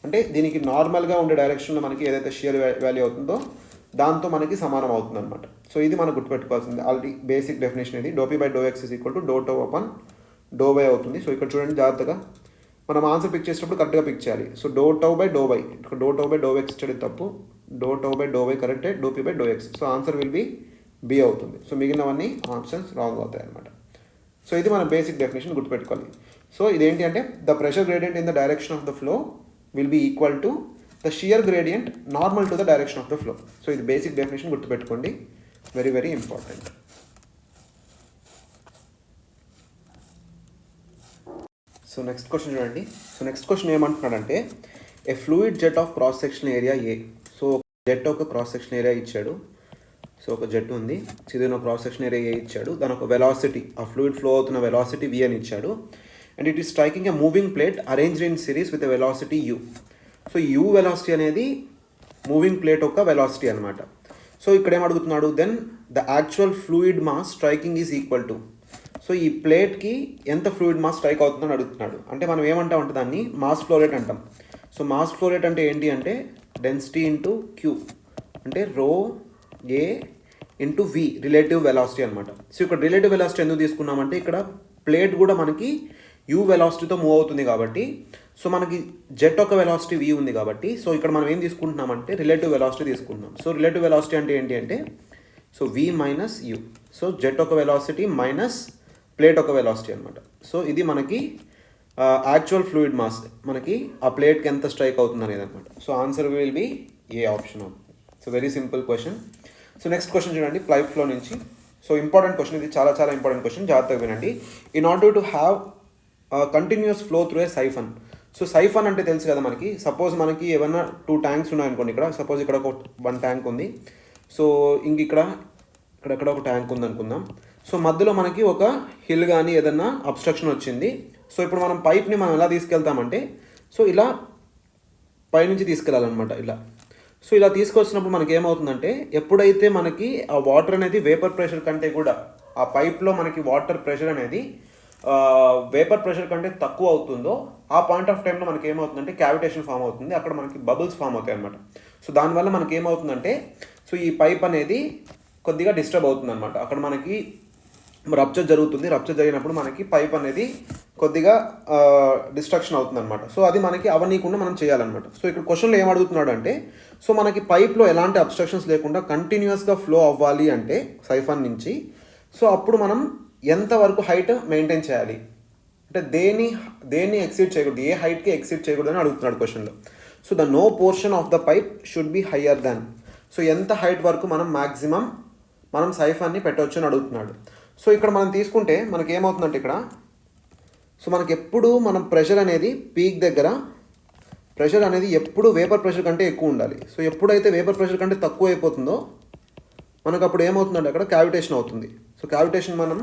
అంటే దీనికి నార్మల్గా ఉండే డైరెక్షన్లో మనకి ఏదైతే షియర్ వాల్యూ అవుతుందో దాంతో మనకి సమానం అవుతుంది అనమాట. సో ఇది మనం గుర్తుపెట్టుకోవాల్సింది. ఆల్రెడీ బేసిక్ డెఫినేషన్ ఇది, doe p by do x is equal to doe tau upon doe y అవుతుంది. సో ఇక్కడ చూడండి జాగ్రత్తగా, మనం ఆన్సర్ పిక్ చేసేటప్పుడు కరెక్ట్గా పిక్ చేయాలి. So do tau by do y, ఇక్కడ do tau by do x ఇచ్చేది తప్పు, do tau by do y కరెక్టే, do p by do x. So answer will be b అవుతుంది. సో మిగిలినవన్నీ ఆప్షన్స్ రాంగ్ అవుతాయి అనమాట. సో ఇది మన బేసిక్ డెఫినేషన్ గుర్తుపెట్టుకోవాలి. సో ఇదేంటి అంటే, the pressure gradient in the direction of the flow will be equal to the shear gradient normal to the direction of the flow. So ఇది బేసిక్ డెఫినేషన్ గుర్తుపెట్టుకోండి, very very important. So next question చూడండి. సో నెక్స్ట్ క్వశ్చన్ ఏమంటున్నాడంటే, ఏ fluid jet of cross section area A. So jet ఒక క్రాస్ సెక్షన్ ఏరియా ఇచ్చాడు. సో ఒక జెట్ ఉంది, చిదిన క్రాస్ సెక్షన్ ఏరియా ఏ ఇచ్చాడు, దాని ఒక వెలాసిటీ, ఆ ఫ్లూయిడ్ ఫ్లో అవుతున్న వెలాసిటీ v అని ఇచ్చాడు. And it is striking a moving plate arranged in series with a velocity u. So u velocity అనేది మూవింగ్ ప్లేట్ యొక్క వెలాసిటీ అనమాట. సో ఇక్కడ ఏం అడుగుతున్నాడు, then the actual fluid mass striking is equal to. So ఈ ప్లేట్కి ఎంత ఫ్లూయిడ్ మాస్ స్ట్రైక్ అవుతుందని అడుగుతున్నాడు. అంటే మనం ఏమంటామంటే దాన్ని మాస్ ఫ్లో రేట్ అంటాం. సో మాస్ ఫ్లో రేట్ అంటే ఏంటి అంటే డెన్సిటీ ఇంటూ క్యూ, అంటే రో ఏ ఇంటూ వి, రిలేటివ్ వెలాసిటీ అనమాట. సో ఇక్కడ రిలేటివ్ వెలాసిటీ ఎందుకు తీసుకున్నామంటే, ఇక్కడ ప్లేట్ కూడా మనకి యూ వెలాసిటీతో మూవ్ అవుతుంది కాబట్టి, సో మనకి జెట్ ఒక వెలాసిటీ v ఉంది కాబట్టి, సో ఇక్కడ మనం ఏం తీసుకుంటున్నామంటే రిలేటివ్ వెలాసిటీ తీసుకుంటున్నాం. సో రిలేటివ్ వెలాసిటీ అంటే ఏంటి అంటే, so v minus you. So jet ఒక వెలాసిటీ మైనస్ ప్లేట్ ఒక వెలాసిటీ అనమాట. సో ఇది మనకి యాక్చువల్ ఫ్లూయిడ్ మాస్, మనకి ఆ ప్లేట్కి ఎంత స్ట్రైక్ అవుతుంది అనేది అనమాట. So answer will be a option అవుతుంది. So very simple question. So next question చూడండి, పైప్ ఫ్లో నుంచి. సో ఇంపార్టెంట్ క్వశ్చన్ ఇది, చాలా చాలా ఇంపార్టెంట్ క్వశ్చన్, జాగ్రత్తగా వినండి. In order to have continuous flow through a siphon. So siphon అంటే తెలుసు కదా మనకి, సపోజ్ మనకి ఏమన్నా 2 ట్యాంక్స్ ఉన్నాయనుకోండి, ఇక్కడ సపోజ్ ఇక్కడ ఒక 1 ట్యాంక్ ఉంది. సో ఇంక ఇక్కడ ఒక ట్యాంక్ ఉంది అనుకుందాం. సో మధ్యలో మనకి ఒక హిల్ కానీ ఏదన్నా అబ్స్ట్రక్షన్ వచ్చింది. సో ఇప్పుడు మనం పైప్ని మనం ఎలా తీసుకెళ్తామంటే, సో ఇలా పైనుంచి తీసుకెళ్ళాలన్నమాట ఇలా. సో ఇలా తీసుకొచ్చినప్పుడు మనకి ఏమవుతుందంటే, ఎప్పుడైతే మనకి ఆ వాటర్ అనేది వేపర్ ప్రెషర్ కంటే కూడా, ఆ పైప్లో మనకి వాటర్ ప్రెషర్ అనేది వేపర్ ప్రెషర్ కంటే తక్కువ అవుతుందో, ఆ పాయింట్ ఆఫ్ టైంలో మనకి ఏమవుతుందంటే క్యావిటేషన్ ఫామ్ అవుతుంది, అక్కడ మనకి బబుల్స్ ఫామ్ అవుతాయి అనమాట. సో దానివల్ల మనకి ఏమవుతుందంటే, సో ఈ పైప్ అనేది కొద్దిగా డిస్టర్బ్ అవుతుంది అనమాట. అక్కడ మనకి రప్చర్ జరుగుతుంది. రప్చర్ జరిగినప్పుడు మనకి పైప్ అనేది కొద్దిగా డిస్ట్రక్షన్ అవుతుంది అనమాట. సో అది మనకి అవనీయకుండా మనం చేయాలన్నమాట. సో ఇక్కడ క్వశ్చన్లో ఏం అడుగుతున్నాడు అంటే, సో మనకి పైప్లో ఎలాంటి అబ్స్ట్రక్షన్స్ లేకుండా కంటిన్యూస్గా ఫ్లో అవ్వాలి అంటే సైఫన్ నుంచి, సో అప్పుడు మనం ఎంతవరకు హైట్ మెయింటైన్ చేయాలి అంటే దేన్ని ఎక్సీడ్ చేయకూడదు, ఏ హైట్కి ఎక్సీడ్ చేయకూడదు అని అడుగుతున్నాడు క్వశ్చన్లో. So the no portion of the pipe should be higher than. So ఎంత హైట్ వరకు మనం మ్యాక్సిమం మనం సైఫాన్ని పెట్టవచ్చు అని అడుగుతున్నాడు. సో ఇక్కడ మనం తీసుకుంటే మనకి ఏమవుతుందంటే, ఇక్కడ సో మనకి ఎప్పుడు మనం ప్రెషర్ అనేది పీక్ దగ్గర ప్రెషర్ అనేది ఎప్పుడు వేపర్ ప్రెషర్ కంటే ఎక్కువ ఉండాలి. సో ఎప్పుడైతే వేపర్ ప్రెషర్ కంటే తక్కువ అయిపోతుందో మనకు అప్పుడు ఏమవుతుందంటే అక్కడ క్యావిటేషన్ అవుతుంది. సో క్యావిటేషన్ మనం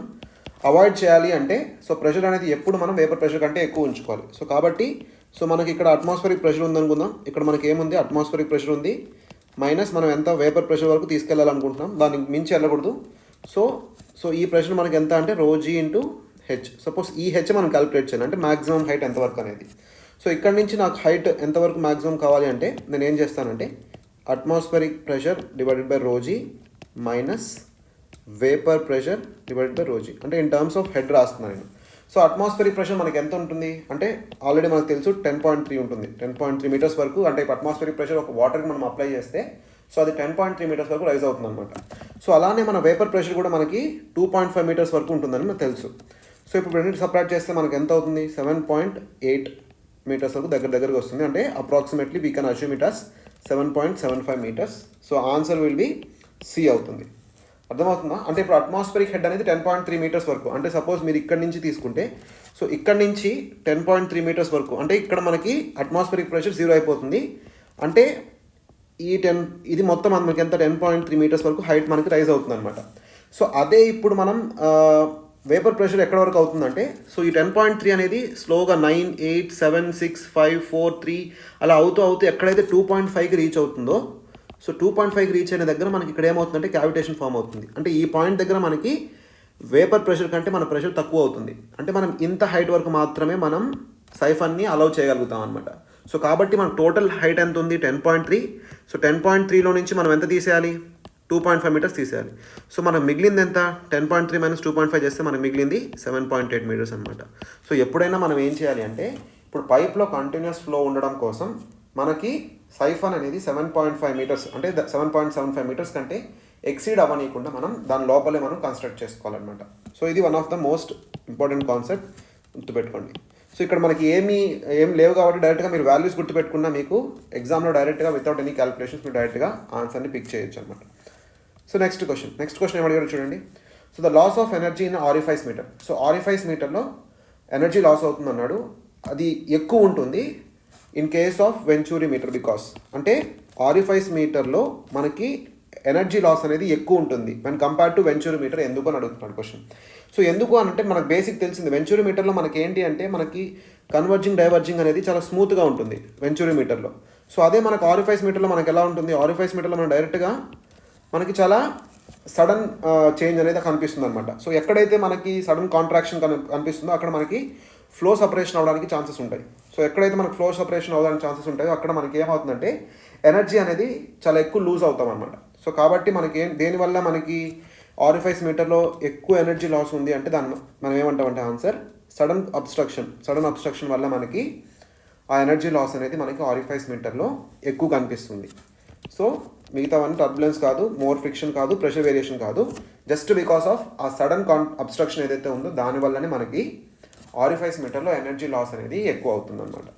అవాయిడ్ చేయాలి అంటే సో ప్రెషర్ అనేది ఎప్పుడు మనం వేపర్ ప్రెషర్ కంటే ఎక్కువ ఉంచుకోవాలి. సో కాబట్టి సో మనకి ఇక్కడ అట్మాస్ఫిరిక్ ప్రెషర్ ఉందనుకుందాం. ఇక్కడ మనకి ఏముంది, అట్మాస్ఫిరిక్ ప్రెషర్ ఉంది మైనస్ మనం ఎంత వేపర్ ప్రెషర్ వరకు తీసుకెళ్ళాలనుకుంటున్నాం, దానికి మించి వెళ్ళకూడదు. సో సో ఈ ప్రెషర్ మనకి ఎంత అంటే ρg ఇంటూ హెచ్. సపోజ్ ఈ హెచ్ మనం క్యాలిక్యులేట్ చేయాలి అంటే మ్యాక్సిమం హైట్ ఎంతవరకు అనేది. సో ఇక్కడ నుంచి నాకు హైట్ ఎంతవరకు మ్యాక్సిమం కావాలి అంటే నేను ఏం చేస్తానంటే atmospheric pressure divided by ρg minus vapour pressure divided by ρg అంటే ఇన్ టర్మ్స్ ఆఫ్ హెడ్ రాస్తున్నాను నేను. సో అట్మాస్ఫిరిక్ ప్రెషర్ మనకి ఎంత ఉంటుంది అంటే ఆల్రెడీ మనకు తెలుసు 10.3 ఉంటుంది. 10.3 మీటర్స్ వరకు అంటే ఇప్పుడు అట్మాస్ఫిరిక్ ప్రెషర్ ఒక వాటర్కి మనం అప్లై చేస్తే సో అది 10.3 మీటర్స్ వరకు రైజ్ అవుతుంది అనమాట. సో అలానే మన వేపర్ ప్రెషర్ కూడా మనకి 2.5 మీటర్స్ వరకు ఉంటుందని మనకు తెలుసు. సో ఇప్పుడు రెండింటి సపరేట్ చేస్తే మనకి ఎంత అవుతుంది, 7.8 మీటర్స్ వరకు దగ్గరగా వస్తుంది. అంటే approximately we can assume it as 7.75 metres. So answer will be C అవుతుంది. అర్థమవుతుందా? అంటే ఇప్పుడు అట్మాస్ఫిరిక్ హెడ్ అనేది 10.3 మీటర్స్ వరకు అంటే సపోజ్ మీరు ఇక్కడ నుంచి తీసుకుంటే సో ఇక్కడ నుంచి 10.3 మీటర్స్ వరకు అంటే ఇక్కడ మనకి అట్మాస్ఫిరిక్ ప్రెషర్ 0 అయిపోతుంది. అంటే ఈ ఇది మొత్తం మనకి ఎంత 10.3 మీటర్స్ వరకు హైట్ మనకి రైజ్ అవుతుంది అనమాట. సో అదే ఇప్పుడు మనం వేపర్ ప్రెషర్ ఎక్కడ వరకు అవుతుందంటే సో ఈ 10.3 అనేది స్లోగా 9, 8, 7, 6, 5, 4, 3 అలా అవుతూ ఎక్కడైతే 2.5కి రీచ్ అవుతుందో సో 2.5కి రీచ్ అయిన దగ్గర మనకి ఇక్కడ ఏమవుతుందంటే క్యావిటేషన్ ఫామ్ అవుతుంది. అంటే ఈ పాయింట్ దగ్గర మనకి వేపర్ ప్రెషర్ కంటే మన ప్రెషర్ తక్కువ అవుతుంది. అంటే మనం ఇంత హైట్ వరకు మాత్రమే మనం సైఫన్ని అలౌ చేయగలుగుతాం అనమాట. సో కాబట్టి మన టోటల్ హైట్ ఎంత ఉంది, 10.3. సో 10.3లో నుంచి మనం ఎంత తీసేయాలి, 2.5 మీటర్స్ తీసేయాలి. సో మనకు మిగిలింది ఎంత, 10.3 మైనస్ 2.5 చేస్తే మనకు మిగిలింది 7.8 మీటర్స్ అనమాట. సో ఎప్పుడైనా మనం ఏం చేయాలి అంటే ఇప్పుడు పైప్లో కంటిన్యూస్ ఫ్లో ఉండడం కోసం మనకి సైఫన్ అనేది 7.5 మీటర్స్ అంటే 7.75 మీటర్స్ కంటే ఎక్సీడ్ అవ్వనీయకుండా మనం దాని లోపలే మనం కన్స్ట్రక్ట్ చేసుకోవాలన్నమాట. సో ఇది one of the most important concept, గుర్తుపెట్టుకోండి. సో ఇక్కడ మనకి ఏం లేవు కాబట్టి డైరెక్ట్గా మీరు వాల్యూస్ గుర్తుపెట్టుకున్నా మీకు ఎగ్జామ్లో డైరెక్ట్గా వితౌట్ ఎనీ క్యాలిక్యులేషన్స్ మీరు డైరెక్ట్గా ఆన్సర్ని పిక్ చేయొచ్చు అనమాట. సో నెక్స్ట్ క్వశ్చన్ ఏమడిగారు చూడండి. So the loss of energy in orifice meter. So orifice మీటర్లో ఎనర్జీ లాస్ అవుతుంది అన్నాడు. అది ఎక్కువ ఉంటుంది in case of venturi meter. Because అంటే ఆరిఫైస్ మీటర్లో మనకి ఎనర్జీ లాస్ అనేది ఎక్కువ ఉంటుంది when compared to venturi meter. ఎందుకు అని అడుగుతున్నాడు క్వశ్చన్. సో ఎందుకు అని అంటే మనకు బేసిక్ తెలిసింది, వెంచూరీ మీటర్లో మనకి ఏంటి అంటే మనకి కన్వర్జింగ్ డైవర్జింగ్ అనేది చాలా స్మూత్గా ఉంటుంది వెంచూరీ మీటర్లో. సో అదే మనకు ఆరిఫైస్ మీటర్లో మనకి ఎలా ఉంటుంది, ఆరిఫైస్ మీటర్లో మనం డైరెక్ట్గా మనకి చాలా సడన్ చేంజ్ అనేది కనిపిస్తుంది అనమాట. సో ఎక్కడైతే మనకి సడన్ కాంట్రాక్షన్ కనిపిస్తుందో అక్కడ మనకి ఫ్లో సపరేషన్ అవ్వడానికి ఛాన్సెస్ ఉంటాయి. సో ఎక్కడైతే మనకు ఫ్లో సపరేషన్ అవ్వడానికి ఛాన్సెస్ ఉంటాయో అక్కడ మనకి ఏమవుతుందంటే ఎనర్జీ అనేది చాలా ఎక్కువ లూజ్ అవుతాం అనమాట. సో కాబట్టి మనకి దేనివల్ల మనకి ఆరిఫైస్ మీటర్లో ఎక్కువ ఎనర్జీ లాస్ ఉంది అంటే దాన్ని మనం ఏమంటామంటే ఆన్సర్ సడన్ అబ్స్ట్రక్షన్ వల్ల మనకి ఆ ఎనర్జీ లాస్ అనేది మనకి ఆరిఫైస్ మీటర్లో ఎక్కువ కనిపిస్తుంది. సో మిగతావన్నీ టర్బులెన్స్ కాదు, మోర్ ఫ్రిక్షన్ కాదు, ప్రెషర్ వేరియేషన్ కాదు, జస్ట్ బికాస్ ఆఫ్ ఆ సడన్ అబ్స్ట్రక్షన్ ఏదైతే ఉందో దానివల్లనే మనకి ఆరిఫైస్ మీటర్లో ఎనర్జీ లాస్ అనేది ఎక్కువ అవుతుంది అనమాట.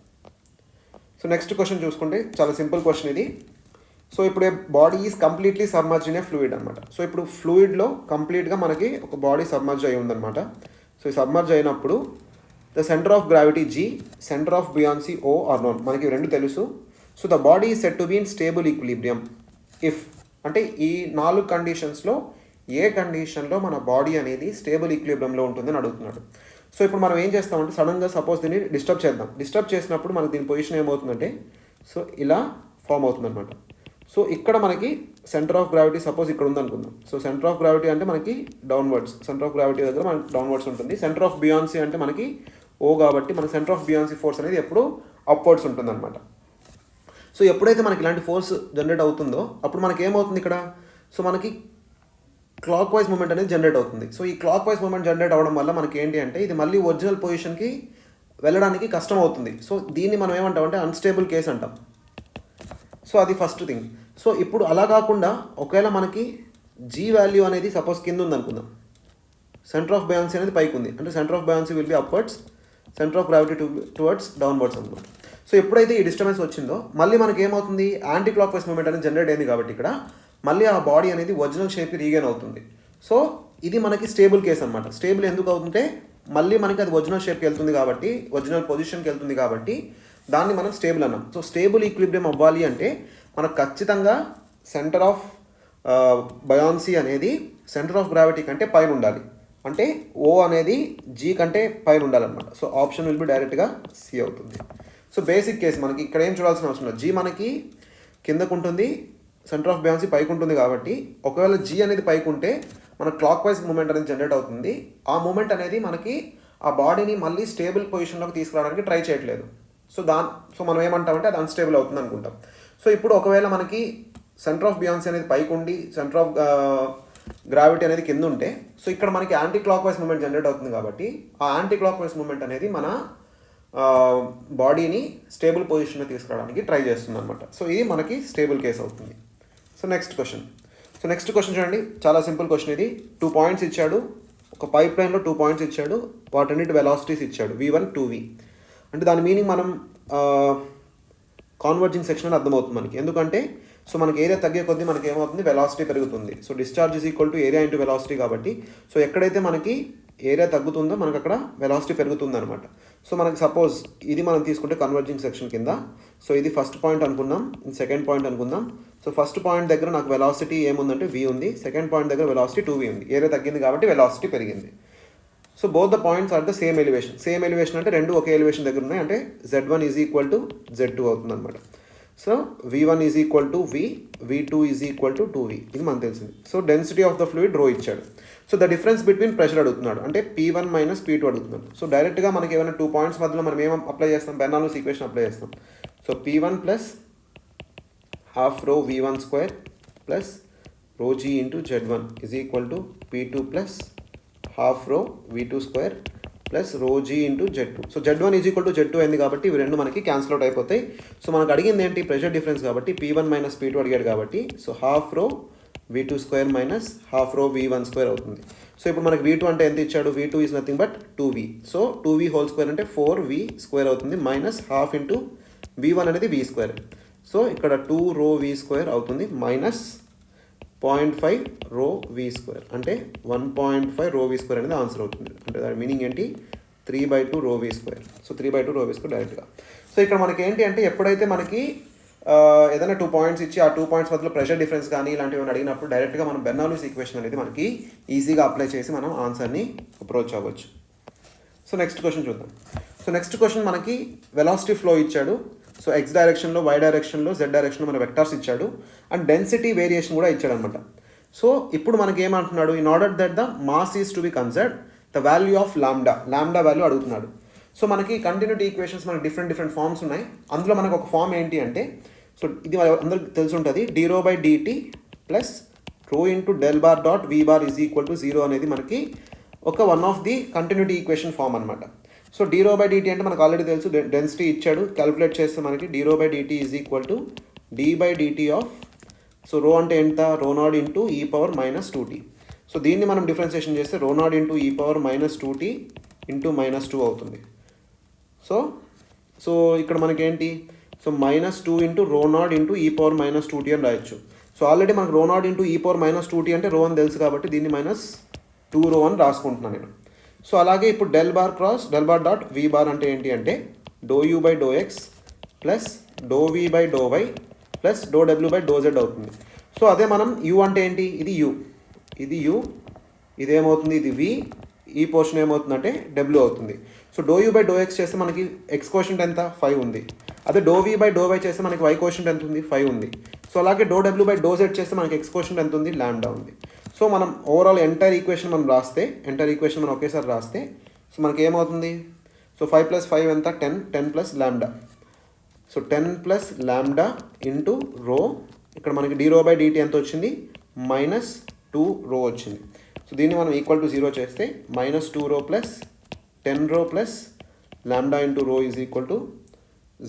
సో నెక్స్ట్ క్వశ్చన్ చూసుకుంటే చాలా సింపుల్ క్వశ్చన్ ఇది. సో ఇప్పుడు body is completely submerge in a fluid అనమాట. సో ఇప్పుడు ఫ్లూయిడ్లో కంప్లీట్గా మనకి ఒక బాడీ సబ్మర్జ్ అయి ఉందన్నమాట. సో ఈ సబ్మర్జ్ అయినప్పుడు the centre of gravity G, centre of buoyancy O are known, మనకి రెండు తెలుసు. So the body is set to be in stable equilibrium if అంటే ఈ 4 కండిషన్స్లో ఏ కండిషన్లో మన బాడీ అనేది స్టేబుల్ ఈక్విలిబ్రియంలో ఉంటుందని అడుగుతున్నాడు. సో ఇప్పుడు మనం ఏం చేస్తామంటే సడన్గా సపోజ్ దీన్ని డిస్టర్బ్ చేసినప్పుడు మనకి దీని పొజిషన్ ఏమవుతుందంటే సో ఇలా ఫామ్ అవుతుంది అనమాట. సో ఇక్కడ మనకి సెంటర్ ఆఫ్ గ్రావిటీ సపోజ్ ఇక్కడ ఉందనుకుందాం. సో సెంటర్ ఆఫ్ గ్రావిటీ అంటే మనకి డౌన్వర్డ్స్, సెంటర్ ఆఫ్ గ్రావిటీ దగ్గర మనకి డౌన్వర్డ్స్ ఉంటుంది. సెంటర్ ఆఫ్ బియాన్సీ అంటే మనకి O కాబట్టి మన సెంటర్ ఆఫ్ బియాన్సీ ఫోర్స్ అనేది ఎప్పుడు అప్వర్డ్స్ ఉంటుంది అనమాట. సో ఎప్పుడైతే మనకి ఇలాంటి ఫోర్స్ జనరేట్ అవుతుందో అప్పుడు మనకి ఏమవుతుంది ఇక్కడ, సో మనకి క్లాక్ వైజ్ మూమెంట్ అనేది జనరేట్ అవుతుంది. సో ఈ క్లాక్ వైజ్ మూమెంట్ జనరేట్ అవ్వడం వల్ల మనకి ఏంటి అంటే ఇది మళ్ళీ ఒరిజినల్ పొజిషన్కి వెళ్ళడానికి కష్టం అవుతుంది. సో దీన్ని మనం ఏమంటామంటే అన్స్టేబుల్ కేస్ అంటాం. సో అది ఫస్ట్ థింగ్. సో ఇప్పుడు అలా కాకుండా ఒకవేళ మనకి G వాల్యూ అనేది సపోజ్ కింద ఉంది అనుకుందాం, సెంటర్ ఆఫ్ బయాన్సీ అనేది పైకి ఉంది అంటే centre of buoyancy will be upwards, centre of gravity towards downwards అనుకుందాం. సో ఎప్పుడైతే ఈ డిస్టర్బెన్స్ వచ్చిందో మళ్ళీ మనకి ఏమవుతుంది, యాంటీ క్లాక్ వైజ్ మూమెంట్ అనేది జనరేట్ అయింది కాబట్టి ఇక్కడ మళ్ళీ ఆ బాడీ అనేది ఒరిజినల్ షేప్కి రీగైన్ అవుతుంది. సో ఇది మనకి స్టేబుల్ కేస్ అనమాట. స్టేబుల్ ఎందుకు అవుతుంటే మళ్ళీ మనకి అది ఒరిజినల్ షేప్కి వెళ్తుంది కాబట్టి, ఒరిజినల్ పొజిషన్కి వెళ్తుంది కాబట్టి దాన్ని మనం స్టేబుల్ అన్నాం. సో స్టేబుల్ ఈక్విలిబ్రియం అవ్వాలి అంటే మనకు ఖచ్చితంగా సెంటర్ ఆఫ్ బయాన్సీ అనేది సెంటర్ ఆఫ్ గ్రావిటీ కంటే పైన ఉండాలి. అంటే ఓ అనేది జీ కంటే పైన ఉండాలన్నమాట. సో ఆప్షన్ విల్ బి డైరెక్ట్గా సి అవుతుంది. సో బేసిక్ కేసు మనకి ఇక్కడ ఏం చూడాల్సిన అవసరం లేదు. జీ మనకి కిందకు ఉంటుంది, సెంటర్ ఆఫ్ బయాన్సీ పైకి ఉంటుంది కాబట్టి ఒకవేళ జీ అనేది పైకి ఉంటే మనకు క్లాక్ వైజ్ మూమెంట్ అనేది జనరేట్ అవుతుంది. ఆ మూమెంట్ అనేది మనకి ఆ బాడీని మళ్ళీ స్టేబుల్ పొజిషన్లోకి తీసుకురావడానికి ట్రై చేయట్లేదు. సో మనం ఏమంటామంటే అది అన్స్టేబుల్ అవుతుంది అనుకుంటాం. సో ఇప్పుడు ఒకవేళ మనకి సెంటర్ ఆఫ్ బియాన్సీ అనేది పైకి ఉండి సెంటర్ ఆఫ్ గ్రావిటీ అనేది కింద ఉంటే సో ఇక్కడ మనకి anticlockwise moment generate అవుతుంది కాబట్టి ఆ యాంటీ క్లాక్ వైజ్ మూమెంట్ అనేది మన బాడీని స్టేబుల్ పొజిషన్లో తీసుకురావడానికి ట్రై చేస్తుంది అనమాట. సో ఇది మనకి స్టేబుల్ కేస్ అవుతుంది. సో నెక్స్ట్ క్వశ్చన్ చూడండి, చాలా సింపుల్ క్వశ్చన్ ఇది. 2 పాయింట్స్ ఇచ్చాడు, ఒక పైప్ లైన్లో 2 పాయింట్స్ ఇచ్చాడు, వాటన్నిటి వెలాసిటీస్ ఇచ్చాడు V1 2V. అంటే దాని మీనింగ్ మనం కాన్వర్జింగ్ సెక్షన్ అని అర్థమవుతుంది మనకి. ఎందుకంటే సో మనకి ఏరియా తగ్గే కొద్దీ మనకి ఏమవుతుంది, వెలాసిటీ పెరుగుతుంది. So discharge is equal to area into velocity కాబట్టి సో ఎక్కడైతే మనకి ఏరియా తగ్గుతుందో మనకు అక్కడ వెలాసిటీ పెరుగుతుంది అనమాట. సో మనకి సపోజ్ ఇది మనం తీసుకుంటే కన్వర్జింగ్ సెక్షన్ కింద. సో ఇది ఫస్ట్ పాయింట్ అనుకుందాం, సెకండ్ పాయింట్ అనుకుందాం. సో ఫస్ట్ పాయింట్ దగ్గర నాకు వెలాసిటీ ఏముందంటే V ఉంది, సెకండ్ పాయింట్ దగ్గర వెలాసిటీ 2V ఉంది. ఏరియా తగ్గింది కాబట్టి వెలాసిటీ పెరిగింది. So both the points are the same elevation అంటే రెండు ఒకే ఎలివేషన్ దగ్గర ఉన్నాయి. అంటే Z1 is equal to Z2 అవుతుంది అనమాట. So V1 is equal to V, V2 is equal to 2V. ఇది మనకు తెలిసింది. So density of the fluid రో ఇచ్చాడు. So the difference between pressure అడుగుతున్నాడు, అంటే P1 మైనస్ P2 అడుగుతున్నాడు. సో డైరెక్ట్గా మనకి ఏమైనా 2 పాయింట్స్ మధ్యలో మనం ఏం అప్లై చేస్తాం, బెర్నౌల్లీస్ ఈక్వేషన్ అప్లై చేస్తాం. సో P1 ప్లస్ హాఫ్ రో V1 స్క్వేర్ ప్లస్ రో G into Z1 is equal to P2 plus half రో V2 స్క్వేర్ ప్లస్ రో G into Z2. So Z1 is equal to Z2 అయింది కాబట్టి ఇవి రెండు మనకి క్యాన్సిల్ అవుట్ అయిపోతాయి. సో మనకు అడిగింది ఏంటి, ప్రెషర్ డిఫరెన్స్ కాబట్టి P1 మైనస్ P2 అడిగాడు కాబట్టి సో హాఫ్ రో V2 స్క్వేర్ మైనస్ హాఫ్ రో V1 స్క్వేర్ అవుతుంది. సో ఇప్పుడు మనకి V2 అంటే ఎంత ఇచ్చాడు, V2 is nothing but 2V. So 2V whole square అంటే 4V స్క్వేర్ అవుతుంది మైనస్ హాఫ్ ఇంటూ V1 అనేది V స్క్వేర్. సో ఇక్కడ 2 రో V స్క్వేర్ అవుతుంది మైనస్ 0.5 రో V స్క్వేర్ అంటే 1.5 రో V స్క్వేర్ అనేది ఆన్సర్ అవుతుంది. అంటే దాని మీనింగ్ ఏంటి, 3/2 రో V స్క్వేర్. సో 3/2 రో V స్క్వేర్ డైరెక్ట్గా. సో ఇక్కడ మనకి ఏంటి అంటే ఎప్పుడైతే మనకి ఏదైనా 2 పాయింట్స్ ఇచ్చి ఆ 2 పాయింట్స్ మధ్యలో ప్రెషర్ డిఫరెన్స్ కానీ ఇలాంటివి అడిగినప్పుడు డైరెక్ట్గా మనం బెర్నౌల్లీస్ ఈక్వేషన్ అనేది మనకి ఈజీగా అప్లై చేసి మనం ఆన్సర్ని అప్రోచ్ అవ్వచ్చు. సో నెక్స్ట్ క్వశ్చన్ చూద్దాం. సో నెక్స్ట్ క్వశ్చన్ మనకి వెలాసిటీ ఫ్లో ఇచ్చాడు. సో X డైరెక్షన్లో, Y డైరెక్షన్లో, Z డైరెక్షన్లో మన వెక్టార్స్ ఇచ్చాడు అండ్ డెన్సిటీ వేరియేషన్ కూడా ఇచ్చాడు అనమాట. సో ఇప్పుడు మనకి ఏమంటున్నాడు, in order that the mass is to be concerned the value of lambda value అడుగుతున్నాడు. సో మనకి కంటిన్యూటీ ఈక్వేషన్స్ మనకి డిఫరెంట్ ఫార్మ్స్ ఉన్నాయి. అందులో మనకు ఒక ఫామ్ ఏంటి అంటే సో ఇది అందరికి తెలిసి ఉంటుంది, d rho by dt plus rho into del bar dot V bar is equal to 0 అనేది మనకి ఒక one of the continuity equation form అనమాట. So d rho by dt అంటే మనకు ఆల్రెడీ తెలుసు, డెన్సిటీ ఇచ్చాడు, క్యాలిక్యులేట్ చేస్తే మనకి d rho by dt is equal to d by dt of so rho అంటే ఎంత, రో naught into e power minus 2t. So దీన్ని మనం డిఫరెన్షియేషన్ చేస్తే రో naught into e power minus 2t into minus 2 అవుతుంది. సో ఇక్కడ మనకి ఏంటి, సో మైనస్ 2 ఇంటూ రో నాట్ ఇంటూ ఈ పవర్ మైనస్ 2t అని రాయొచ్చు. సో ఆల్రెడీ మనకు రో నాట్ ఇంటూ ఈ పవర్ మైనస్ 2t అంటే రో అని తెలుసు కాబట్టి దీన్ని మైనస్ 2 రో అని రాసుకుంటున్నాను నేను. సో అలాగే ఇప్పుడు del bar dot V bar అంటే ఏంటి అంటే doe u by do x plus doe v by do y plus doe డబ్ల్యూ బై డో జెడ్ అవుతుంది. సో అదే మనం యూ అంటే ఏంటి, ఇది యూ, ఇదేమవుతుంది, ఇది V, ఈ పోర్షన్ ఏమవుతుందంటే W అవుతుంది. So doe u by do x చేస్తే మనకి ఎక్స్ కోషంట్ ఎంత 5 ఉంది. అదే doe v by do y చేస్తే మనకి వై కోషంట్ ఎంత ఉంది 5 ఉంది. సో అలాగే డో డబ్ల్యూ బై డో జెడ్ చేస్తే మనకి ఎక్స్ కోషంట్ ఎంత ఉంది, లాంబ్డా ఉంది. సో మనం ఓవరాల్ ఎంటైర్ ఈక్వేషన్ మనం ఒకేసారి రాస్తే సో మనకి ఏమవుతుంది, సో 5 ప్లస్ 5 ఎంత 10 plus lambda. So 10 plus lambda into రో, ఇక్కడ మనకి d rho బై dt ఎంత వచ్చింది, మైనస్ 2 రో వచ్చింది. సో దీన్ని మనం ఈక్వల్ టు 0 చేస్తే మైనస్ 2 రో ప్లస్ 10 రో ప్లస్ లాంబ్డా ఇంటూ రో ఈజ్ ఈక్వల్ టు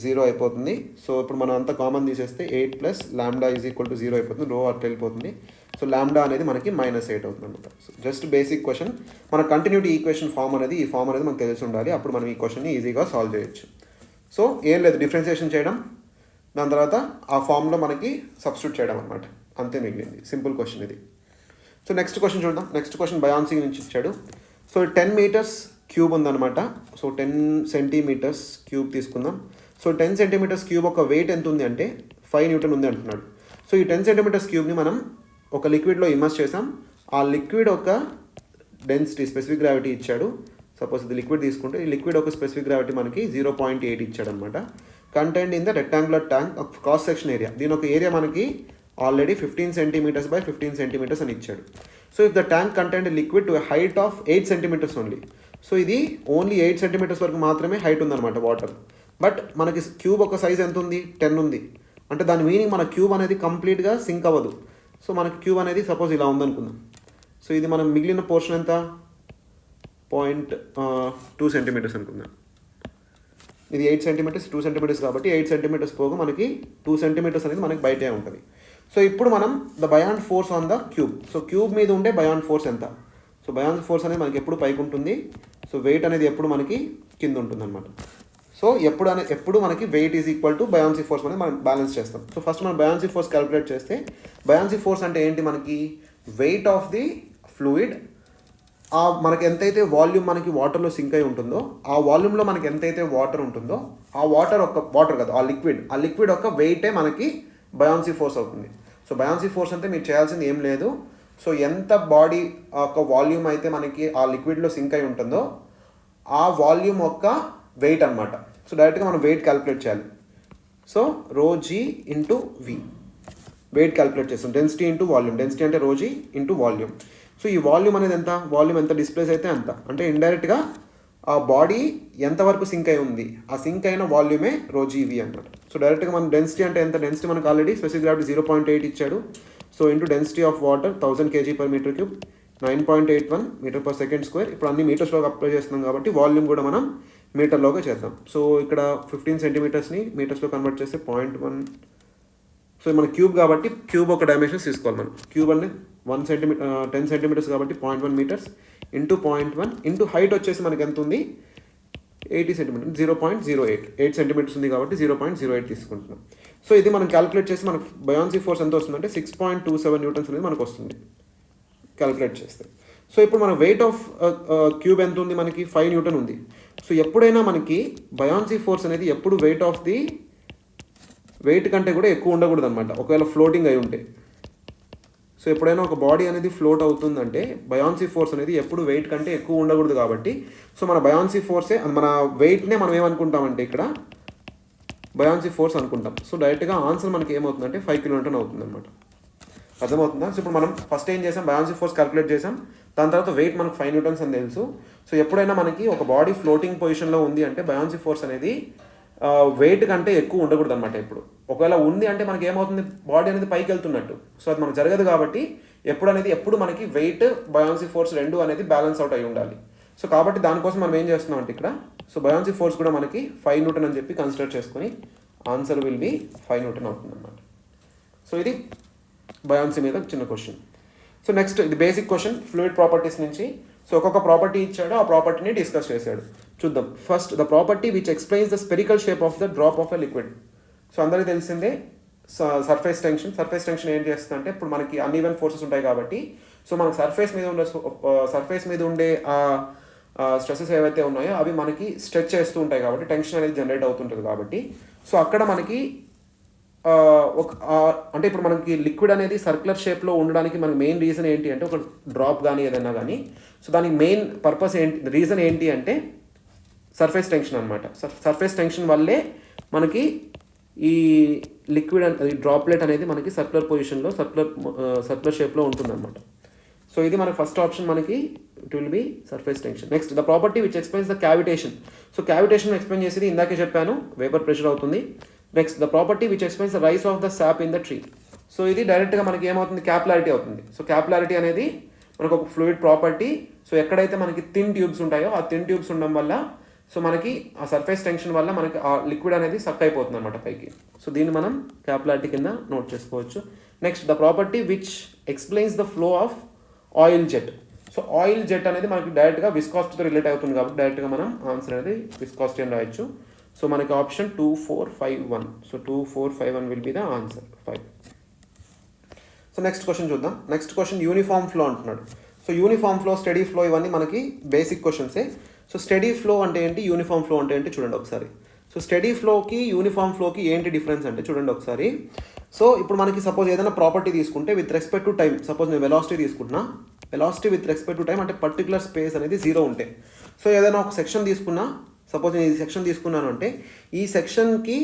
0 అయిపోతుంది. సో ఇప్పుడు మనం అంతా కామన్ తీసేస్తే 8 plus lambda is equal to 0 అయిపోతుంది, రో అట్లా వెళ్ళిపోతుంది. సో లాంబ్డా అనేది మనకి మైనస్ 8 అవుతుంది అనమాట. సో జస్ట్ బేసిక్ క్వశ్చన్, మన కంటిన్యూటీ ఈక్వేషన్ ఫామ్ అనేది ఈ ఫామ్ అనేది మనకు తెలిసి ఉండాలి, అప్పుడు మనం ఈ క్వశ్చన్ని ఈజీగా సాల్వ్ చేయొచ్చు. సో ఏం లేదు, డిఫరెన్షియేషన్ చేయడం, దాని తర్వాత ఆ ఫామ్లో మనకి సబ్స్టిట్యూట్ చేయడం అనమాట, అంతే మిగిలింది. సింపుల్ క్వశ్చన్ ఇది. సో నెక్స్ట్ క్వశ్చన్ చూద్దాం. నెక్స్ట్ క్వశ్చన్ బయాన్సీ నుంచి ఇచ్చాడు. సో 10 మీటర్స్ క్యూబ్ ఉందన్నమాట. సో 10 సెంటీమీటర్స్ క్యూబ్ తీసుకుందాం. సో 10 సెంటీమీటర్స్ క్యూబ్ ఒక వెయిట్ ఎంత ఉంది అంటే 5 న్యూటన్ ఉంది అంటున్నాడు. సో ఈ 10 సెంటీమీటర్స్ క్యూబ్ని మనం ఒక లిక్విడ్లో ఇమర్స్ చేసాం. ఆ లిక్విడ్ ఒక డెన్సిటీ స్పెసిఫిక్ గ్రావిటీ ఇచ్చాడు. సపోజ్ ఇది లిక్విడ్ తీసుకుంటే ఈ లిక్విడ్ ఒక స్పెసిఫిక్ గ్రావిటీ మనకి 0.8 ఇచ్చాడు అనమాట. Contained in the rectangular tank of cross section area, దీని ఒక ఏరియా మనకి ఆల్రెడీ 15 cm by 15 cm అని ఇచ్చాడు. So if the tank contained liquid to height of 8 cm only. So ఇది ఓన్లీ 8 cm వరకు మాత్రమే హైట్ ఉందన్నమాట వాటర్. బట్ మనకి క్యూబ్ ఒక సైజ్ ఎంత ఉంది, 10 ఉంది. అంటే దాని మీనింగ్ మన క్యూబ్ అనేది కంప్లీట్గా సింక్ అవ్వదు. సో మనకి క్యూబ్ అనేది సపోజ్ ఇలా ఉందనుకుందాం. సో ఇది మనం మిగిలిన పోర్షన్ ఎంత 0.2 cm అనుకుందాం. ఇది 8 cm 2 cm కాబట్టి 8 cm పోగా మనకి 2 cm అనేది మనకి బయటే ఉంటుంది. సో ఇప్పుడు మనం the Bayan force on the cube. So cube మీద ఉండే బయాన్ ఫోర్స్ ఎంత? సో బయాన్ ఫోర్స్ అనేది మనకి ఎప్పుడు పైకి ఉంటుంది. సో వెయిట్ అనేది ఎప్పుడు మనకి కింద ఉంటుంది అనమాట. సో ఎప్పుడు మనకి weight is equal to buoyancy force అనేది మనం బ్యాలెన్స్ చేస్తాం. సో ఫస్ట్ మనం బయాన్సీ ఫోర్స్ క్యాలిక్యులేట్ చేస్తే, బయాన్సీ ఫోర్స్ అంటే ఏంటి, మనకి వెయిట్ ఆఫ్ ది ఫ్లూయిడ్, మనకి ఎంతైతే వాల్యూమ్ మనకి వాటర్లో సింక్ అయి ఉంటుందో ఆ వాల్యూమ్లో మనకి ఎంతైతే వాటర్ ఉంటుందో ఆ వాటర్ కదా ఆ లిక్విడ్ ఒక వెయిటే మనకి బయాన్సీ ఫోర్స్ అవుతుంది. సో బయాన్సీ ఫోర్స్ అంటే మీరు చేయాల్సింది ఏం లేదు. సో ఎంత బాడీ ఒక వాల్యూమ్ అయితే మనకి ఆ లిక్విడ్లో సింక్ అయి ఉంటుందో ఆ వాల్యూమ్ యొక్క వెయిట్ అనమాట. సో డైరెక్ట్గా మనం వెయిట్ క్యాలిక్యులేట్ చేయాలి. So ρg into v weight calculate చేస్తాం. డెన్సిటీ ఇంటూ వాల్యూమ్, డెన్సిటీ అంటే ρg ఇంటూ వాల్యూమ్. సో ఈ వాల్యూమ్ అనేది ఎంత, వాల్యూమ్ ఎంత డిస్ప్లేస్ అయితే అంత, అంటే ఇండైరెక్ట్గా ఆ బాడీ ఎంతవరకు సింక్ అయి ఉంది ఆ సింక్ అయిన వాల్యూమే ρgv అనమాట. సో డైరెక్ట్గా మనం డెన్సిటీ అంటే ఎంత, డెన్సిటీ మనకు ఆల్రెడీ స్పెసిఫిక్ గ్రావిటీ 0.8 ఇచ్చాడు. So into density of water 1000 kg/m3 9.81 m/s². ఇప్పుడు అన్ని మీటర్స్లోకి అప్లై చేస్తున్నాం కాబట్టి వాల్యూమ్ కూడా మనం మీటర్లోగా చేద్దాం. సో ఇక్కడ 15 cm మీటర్స్లో కన్వర్ట్ చేస్తే 0.1. సో మన క్యూబ్ కాబట్టి క్యూబ్ ఒక డైమెన్షన్స్ తీసుకోవాలి మనం. క్యూబ్ అంటే 10 cm కాబట్టి 0.1 మీటర్స్ ఇంటూ 0.1 ఇంటూ హైట్ వచ్చేసి మనకి ఎంత ఉంది 80 cm 0.08 8 cm ఉంది కాబట్టి 0.08 తీసుకుంటున్నాం. సో ఇది మనం క్యాలిక్యులేట్ చేసి మనకు బయాన్సీ ఫోర్స్ ఎంత వస్తుందంటే 6.27 న్యూటన్స్ అనేది మనకు వస్తుంది క్యాలిక్యులేట్ చేస్తే. సో ఇప్పుడు మన వెయిట్ ఆఫ్ క్యూబ్ ఎంత ఉంది, మనకి 5 N ఉంది. సో ఎప్పుడైనా మనకి బయాన్సీ ఫోర్స్ అనేది ఎప్పుడు వెయిట్ కంటే కూడా ఎక్కువ ఉండకూడదు అనమాట, ఒకవేళ ఫ్లోటింగ్ అయి ఉంటే. సో ఎప్పుడైనా ఒక బాడీ అనేది ఫ్లోట్ అవుతుందంటే బయాన్సీ ఫోర్స్ అనేది ఎప్పుడు వెయిట్ కంటే ఎక్కువ ఉండకూడదు. కాబట్టి సో మన బయాన్సీ ఫోర్సే, మన వెయిట్నే మనం ఏమనుకుంటామంటే ఇక్కడ బయాన్సీ ఫోర్స్ అనుకుంటాం. సో డైరెక్ట్గా ఆన్సర్ మనకి ఏమవుతుందంటే 5 kN అవుతుంది అనమాట. అర్థమవుతుందా? సో ఇప్పుడు మనం ఫస్ట్ ఏం చేసాం, బయాన్సీ ఫోర్స్ క్యాలిక్యులేట్ చేసాం. దాని తర్వాత వెయిట్ మనకు 5 N అని తెలుసు. సో ఎప్పుడైనా మనకి ఒక బాడీ ఫ్లోటింగ్ పొజిషన్లో ఉంది అంటే బయాన్సీ ఫోర్స్ అనేది వెయిట్ కంటే ఎక్కువ ఉండకూడదు అనమాట. ఇప్పుడు ఒకవేళ ఉంది అంటే మనకి ఏమవుతుంది, బాడీ అనేది పైకి వెళ్తున్నట్టు. సో అది మనకు జరగదు కాబట్టి ఎప్పుడు మనకి వెయిట్ బయాన్సీ ఫోర్స్ రెండు అనేది బ్యాలెన్స్ అవుట్ అయి ఉండాలి. సో కాబట్టి దానికోసం మనం ఏం చేస్తున్నాం అంటే ఇక్కడ సో బయాన్సీ ఫోర్స్ కూడా మనకి 5 N అని చెప్పి కన్సిడర్ చేసుకొని ఆన్సర్ విల్ బి 5 N అవుతుంది అనమాట. సో ఇది బయాన్సీ మీద చిన్న క్వశ్చన్. సో నెక్స్ట్ ఇది బేసిక్ క్వశ్చన్ ఫ్లూయిడ్ ప్రాపర్టీస్ నుంచి. సో ఒక్కొక్క ప్రాపర్టీ ఇచ్చాడు, ఆ ప్రాపర్టీని డిస్కస్ చేశాడు. చూద్దాం. First the property which explains the spherical shape of the drop of a liquid. So అందరికీ తెలిసిందే సర్ఫేస్ టెన్షన్. సర్ఫేస్ టెన్షన్ ఏం చేస్తుంది అంటే ఇప్పుడు మనకి అన్ఈవెన్ ఫోర్సెస్ ఉంటాయి కాబట్టి సో మనకి సర్ఫేస్ మీద ఉండే స్ట్రెసెస్ ఏవైతే ఉన్నాయో అవి మనకి స్ట్రెచ్ చేస్తూ ఉంటాయి కాబట్టి టెన్షన్ అనేది జనరేట్ అవుతుంటుంది కాబట్టి సో అక్కడ మనకి అంటే ఇప్పుడు మనకి లిక్విడ్ అనేది సర్క్యులర్ షేప్లో ఉండడానికి మనకి మెయిన్ రీజన్ ఏంటి అంటే ఒక డ్రాప్ కానీ ఏదైనా కానీ సో దానికి మెయిన్ పర్పస్ రీజన్ ఏంటి అంటే సర్ఫేస్ టెన్షన్ అనమాట. సర్ఫేస్ టెన్షన్ వల్లే మనకి ఈ లిక్విడ్ ఈ డ్రాప్లెట్ అనేది మనకి సర్క్యులర్ పొజిషన్లో సర్క్యులర్ షేప్లో ఉంటుందన్నమాట. సో ఇది మనకి ఫస్ట్ ఆప్షన్, మనకి it will be surface tension. Next the property which explains the cavitation. So cavitation explain చేసేది ఇందాకే చెప్పాను, వేపర్ ప్రెషర్ అవుతుంది. Next the property which explains the rise of the sap in the tree. So ఇది డైరెక్ట్గా మనకి ఏమవుతుంది, క్యాపిలారిటీ అవుతుంది. సో క్యాపిలారిటీ అనేది మనకు ఒక ఫ్లూయిడ్ ప్రాపర్టీ. సో ఎక్కడైతే మనకి థిన్ ట్యూబ్స్ ఉంటాయో ఆ థిన్ ట్యూబ్స్ ఉండడం వల్ల సో మనకి ఆ సర్ఫేస్ టెన్షన్ వల్ల మనకి ఆ లిక్విడ్ అనేది సక్ అయిపోతుంది అనమాట పైకి. సో దీన్ని మనం క్యాపిలారిటీ కింద నోట్ చేసుకోవచ్చు. Next the property which explains the flow of oil jet. So oil jet అనేది మనకి డైరెక్ట్గా విస్కాసిటీతో రిలేట్ అవుతుంది కాబట్టి డైరెక్ట్గా మనం ఆన్సర్ అనేది విస్కాసిటీ అని రాయొచ్చు. సో మనకి option 2, 4, 5, 1. So 2, 4, 5, 1 will be the answer 5. So next question చూద్దాం. నెక్స్ట్ క్వశ్చన్ యూనిఫామ్ ఫ్లో అంటున్నాడు. So uniform flow, study flow ఇవన్నీ మనకి బేసిక్ క్వశ్చన్సే. సో స్టడీ ఫ్లో అంటే ఏంటి, యూనిఫామ్ ఫ్లో అంటే ఏంటి చూడండి ఒకసారి. సో స్టడీ ఫ్లోకి యూనిఫామ్ ఫ్లోకి ఏంటి డిఫరెన్స్ అంటే చూడండి ఒకసారి. సో ఇప్పుడు మనకి సపోజ్ ఏదైనా ప్రాపర్టీ తీసుకుంటే with respect to time, suppose నేను వెలాసిటీ తీసుకుంటున్నా, velocity with respect to time అంటే పర్టికులర్ స్పేస్ అనేది 0 ఉంటే, సో ఏదైనా ఒక సెక్షన్ తీసుకున్నా, సపోజ్ నేను ఈ సెక్షన్ తీసుకున్నాను అంటే ఈ సెక్షన్కి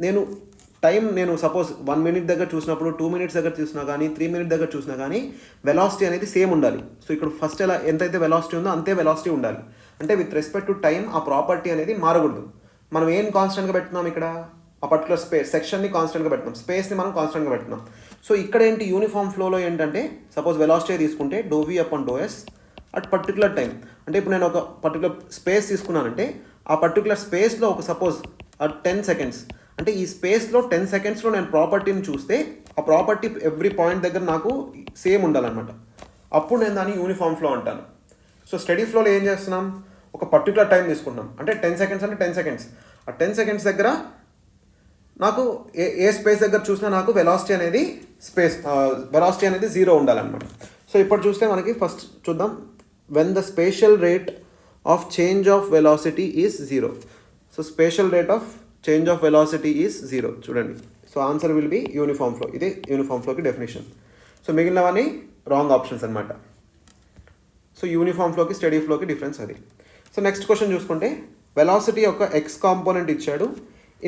నేను సపోజ్ 1 minute దగ్గర చూసినప్పుడు 2 minutes దగ్గర చూసినా కానీ 3 minutes దగ్గర చూసినా కానీ వెలాసిటీ అనేది సేమ్ ఉండాలి. సో ఇక్కడ ఫస్ట్ ఎంతైతే వెలాసిటీ ఉందో అంతే వెలాసిటీ ఉండాలి. అంటే విత్ రెస్పెక్ట్ టు టైం ఆ ప్రాపర్టీ అనేది మారకూడదు. మనం ఏం కాన్స్టెంట్గా పెడుతున్నాం ఇక్కడ, ఆ పర్టికులర్ సెక్షన్ని కాన్స్టెంట్గా పెడుతున్నాం, స్పేస్ని మనం కాన్స్టెంట్గా పెడుతున్నాం. సో ఇక్కడ ఏంటి యూనిఫామ్ ఫ్లోలో ఏంటంటే సపోజ్ వెలాసిటీ తీసుకుంటే ∂V/∂S అట్ పర్టికులర్ టైం. అంటే ఇప్పుడు నేను ఒక పర్టికులర్ స్పేస్ తీసుకున్నానంటే ఆ పర్టికులర్ స్పేస్లో ఒక సపోజ్ 10 seconds అంటే ఈ స్పేస్లో 10 secondsలో నేను ప్రాపర్టీని చూస్తే ఆ ప్రాపర్టీ ఎవ్రీ పాయింట్ దగ్గర నాకు సేమ్ ఉండాలన్నమాట. అప్పుడు నేను దాన్ని యూనిఫామ్ ఫ్లో అంటాను. సో స్టడీ ఫ్లోలో ఏం చేస్తున్నాం, ఒక పర్టికులర్ టైం తీసుకుంటున్నాం. అంటే 10 seconds అంటే 10 seconds. ఆ 10 seconds దగ్గర నాకు ఏ స్పేస్ దగ్గర చూసినా నాకు వెలాసిటీ అనేది 0 ఉండాలన్నమాట. సో ఇప్పుడు చూస్తే మనకి ఫస్ట్ చూద్దాం, when the spatial rate of change of velocity is 0. So spatial rate of change of velocity is 0 చూడండి. So answer will B uniform flow. ఇది యూనిఫామ్ ఫ్లోకి డెఫినేషన్. సో మిగిలినవన్నీ రాంగ్ ఆప్షన్స్ అనమాట. సో యూనిఫామ్ ఫ్లోకి స్టడీ ఫ్లోకి డిఫరెన్స్ అది. సో నెక్స్ట్ క్వశ్చన్ చూసుకుంటే వెలాసిటీ యొక్క ఎక్స్ కాంపోనెంట్ ఇచ్చాడు.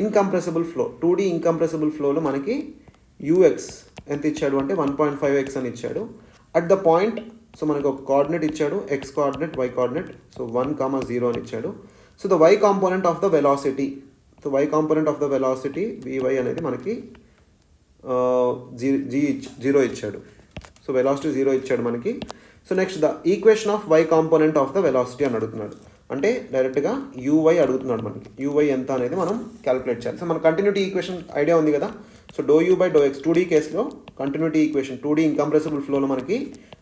ఇన్కంప్రెసిబుల్ ఫ్లో 2D ఇన్కంప్రెసిబుల్ ఫ్లోలో మనకి యూఎక్స్ ఎంత ఇచ్చాడు అంటే 1.5x అని ఇచ్చాడు. అట్ ద పాయింట్, సో మనకి ఒక కోఆర్డినేట్ ఇచ్చాడు, x coordinate, y coordinate. So 1,0 అని ఇచ్చాడు. So the y component of the velocity, so y component of the velocity vy అనేది మనకి 0 ఇచ్చాడు. సో వెలాసిటీ 0 ఇచ్చాడు మనకి. So next the equation of why component of the velocity అని అడుగుతున్నాడు. అంటే డైరెక్ట్గా uy అడుగుతున్నాడు మనకి. uy ఎంత అనేది మనం క్యాలిక్యులేట్ చేయాలి. సో మన కంటిన్యూటీ ఈక్వేషన్ ఐడియా ఉంది కదా. సో ∂u/∂x 2D కేసులో కంటిన్యూటీ ఈక్వేషన్ 2D ఇన్కంప్రెసిబుల్ ఫ్లోలో మనకి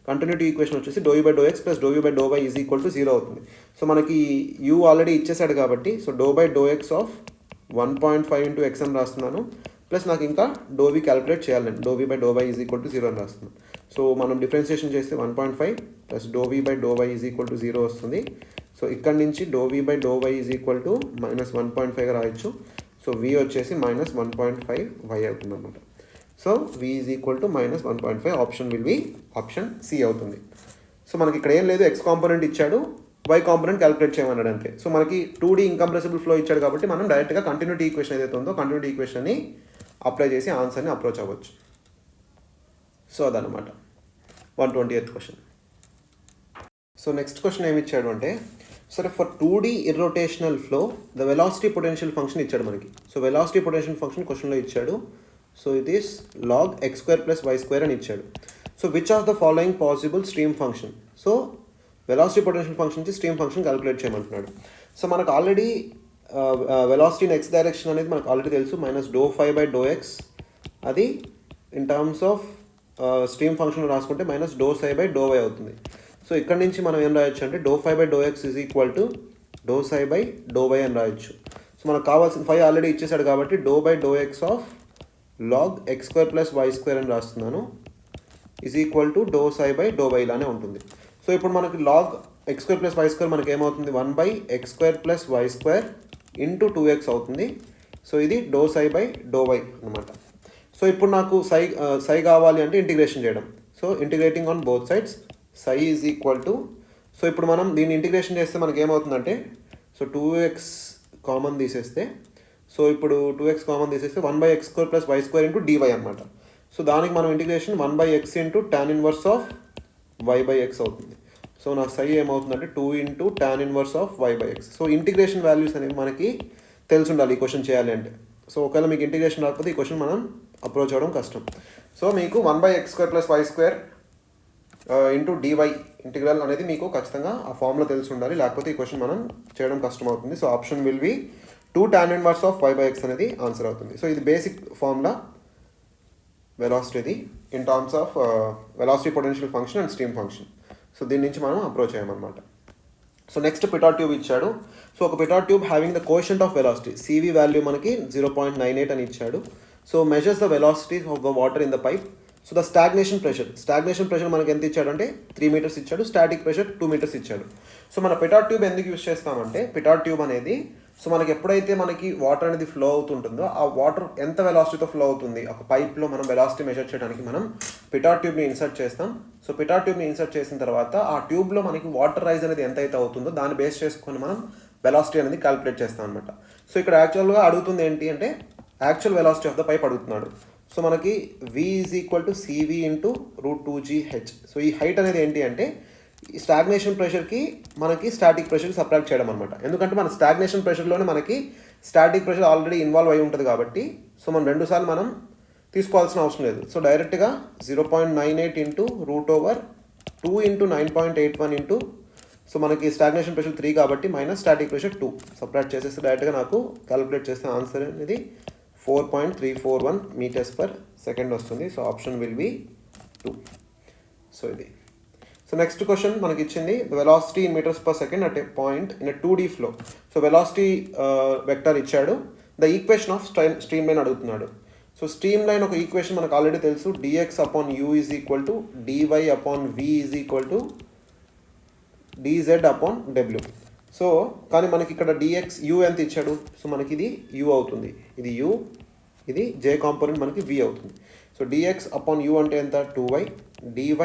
కంటిన్యూటీ ఈక్వేషన్ వచ్చేసి ∂u/∂x plus ∂u/∂y is equal to 0 అవుతుంది. సో మనకి u ఆల్రెడీ ఇచ్చేసాడు కాబట్టి so ∂by/∂x of 1.5 into x అని రాస్తున్నాను. ప్లస్ నాకు ఇంకా ∂v క్యాలిక్యులేట్ చేయాలండి. ∂v/∂y ఈజ్ ఈక్వల్ టు 0 అని రాస్తున్నాను. సో మనం డిఫరెన్షియేషన్ చేస్తే 1.5 plus ∂v/∂y is equal to 0 వస్తుంది. సో ఇక్కడ నుంచి ∂v/∂y ఈజ్ ఈక్వల్ టు -1.5గా రాయొచ్చు. సో v వచ్చేసి -1.5y అవుతుంది అనమాట. So v is equal to -1.5. Option will be option C అవుతుంది. సో మనకి ఇక్కడ ఏం లేదు, ఎక్స్ కాంపోనెంట్ ఇచ్చాడు, వై కాంపోనెంట్ క్యాలిక్యులేట్ చేయమన్నాడు అంతే. సో మనకి 2D ఇన్కంప్రెసిబుల్ ఫ్లో ఇచ్చాడు కాబట్టి మనం డైరెక్ట్గా కంటిన్యూటీ ఈక్వేషన్ ఏదైతే ఉందో కంటిన్యూటీ ఈక్వేషన్ని అప్లై చేసి ఆన్సర్ని అప్రోచ్ అవ్వచ్చు. సో అదనమాట 128th question. So next question ఏమి ఇచ్చాడు అంటే, సరే for 2D irrotational flow the velocity potential function ఇచ్చాడు మనకి. సో వెలాసిటీ పొటెన్షియల్ ఫంక్షన్ క్వశ్చన్లో ఇచ్చాడు. So it is log x² + y² అని ఇచ్చాడు. So which of the following possible stream function. So velocity potential function నుంచి స్ట్రీమ్ ఫంక్షన్ క్యాలిక్యులేట్ చేయమంటున్నాడు. సో మనకు already velocity in x direction అనేది మనకు ఆల్రెడీ తెలుసు, -∂φ/∂x. అది in terms of stream function రాసుకుంటే -∂ψ/∂y అవుతుంది. సో ఇక్కడ నుంచి మనం ఏం రాయొచ్చు అంటే ∂φ/∂x is equal to ∂ψ/∂y అని రాయొచ్చు. సో మనకు కావాల్సిన ఫై ఆల్రెడీ ఇచ్చేసాడు కాబట్టి ∂by/∂x of log x² + y² అని రాస్తున్నాను ఈజ్ ఈక్వల్ టు ∂ψ/∂y ఇలానే ఉంటుంది. సో ఇప్పుడు మనకి log x² + y² మనకి ఏమవుతుంది, 1/x² + y² ఇంటూ 2x అవుతుంది. సో ఇది ∂ψ/∂y అనమాట. సో ఇప్పుడు నాకు సై కావాలి అంటే ఇంటిగ్రేషన్ చేయడం. So integrating on both sides Sye is equal to, so ఇప్పుడు మనం దీన్ని ఇంటిగ్రేషన్ చేస్తే మనకి ఏమవుతుందంటే, సో 2x కామన్ తీసేస్తే, సో ఇప్పుడు 2x కామన్ తీసేస్తే 1/x² + y² ఇంటూ dy అనమాట. సో దానికి మనం integration 1/x into tan inverse of y/x అవుతుంది. సో నా సై ఏమవుతుందంటే 2 into tan inverse of y/x. So integration values అనేవి మనకి తెలిసి ఉండాలి ఈ క్వశ్చన్ చేయాలి అంటే. సో ఒకవేళ మీకు ఇంటిగ్రేషన్ రాకపోతే ఈ క్వశ్చన్ మనం అప్రోచ్ అవ్వడం కష్టం. సో మీకు 1/x² + y² into dy integral అనేది మీకు ఖచ్చితంగా ఆ ఫార్ములా తెలిసి ఉండాలి, లేకపోతే ఈ క్వశ్చన్ మనం చేయడం కష్టం అవుతుంది. So option will be 2 tan inverse of y/x అనేది ఆన్సర్ అవుతుంది. సో ఇది బేసిక్ ఫార్ములా వెలాసిటీది in terms of velocity potential function and stream function. So దీని నుంచి మనం అప్రోచ్ అయ్యామన్నమాట. సో నెక్స్ట్ పిటాట్ ట్యూబ్ ఇచ్చాడు. సో ఒక pitot tube having the quotient of velocity CV value మనకి 0.98 అని ఇచ్చాడు. So measures the velocity of the water in the pipe. So the stagnation pressure మనకి ఎంత ఇచ్చాడు అంటే 3 meters ఇచ్చాడు. స్టాటిక్ ప్రెషర్ 2 meters ఇచ్చాడు. సో మన పిటాట్ ట్యూబ్ ఎందుకు యూస్ చేస్తామంటే, పిటాట్ ట్యూబ్ అనేది సో మనకి ఎప్పుడైతే మనకి వాటర్ అనేది ఫ్లో అవుతుంటుందో ఆ వాటర్ ఎంత వెలాసిటీతో ఫ్లో అవుతుంది, ఒక పైప్లో మనం వెలాసిటీ మెజర్ చేయడానికి మనం పిటాట్ ట్యూబ్ని ఇన్సర్ట్ చేస్తాం. సో పిటాట్ ట్యూబ్ని ఇన్సర్ట్ చేసిన తర్వాత ఆ ట్యూబ్లో మనకి వాటర్ రైజ్ అనేది ఎంత అయితే అవుతుందో దాన్ని బేస్ చేసుకొని మనం వెలాసిటీ అనేది క్యాలిక్యులేట్ చేస్తాం అనమాట. సో ఇక్కడ యాక్చువల్గా అడుగుతుంది ఏంటి అంటే actual velocity of the pipe అడుగుతున్నాడు. సో మనకి V = CV × √2GH. సో ఈ హైట్ అనేది ఏంటి అంటే ఈ స్టాగ్నేషన్ ప్రెషర్కి మనకి స్టాటిక్ ప్రెషర్కి సబ్ట్రాక్ట్ చేయడం అనమాట. ఎందుకంటే మన స్టాగ్నేషన్ ప్రెషర్లోనే మనకి స్టాటిక్ ప్రెషర్ ఆల్రెడీ ఇన్వాల్వ్ అయి ఉంటుంది కాబట్టి సో మనం 2 సార్లు మనం తీసుకోవాల్సిన అవసరం లేదు. సో డైరెక్ట్గా 0.98 × √2 × 9.81 సో మనకి స్టాగ్నేషన్ ప్రెషర్ 3 కాబట్టి మైనస్ స్టాటిక్ ప్రెషర్ 2 సబ్ట్రాక్ట్ చేసేస్తే డైరెక్ట్గా నాకు క్యాలిక్యులేట్ చేస్తే ఆన్సర్ అనేది 4.341 m/s వస్తుంది. So option will be 2. So ఇది. సో నెక్స్ట్ క్వశ్చన్ మనకి ఇచ్చింది velocity in metres at a point in a 2D flow. So velocity vector ఇచ్చాడు, the equation of stream line అడుగుతున్నాడు. సో స్ట్రీమ్ లైన్ ఒక ఈక్వేషన్ మనకు ఆల్రెడీ తెలుసు, dx/u = dy/v = dz/w. సో కానీ మనకి ఇక్కడ dx u ఎంత ఇచ్చాడు, సో మనకి ఇది u అవుతుంది, ఇది u, ఇది j కాంపోనెంట్ మనకి v అవుతుంది. సో dx/u అంటే ఎంత 2y, dy/v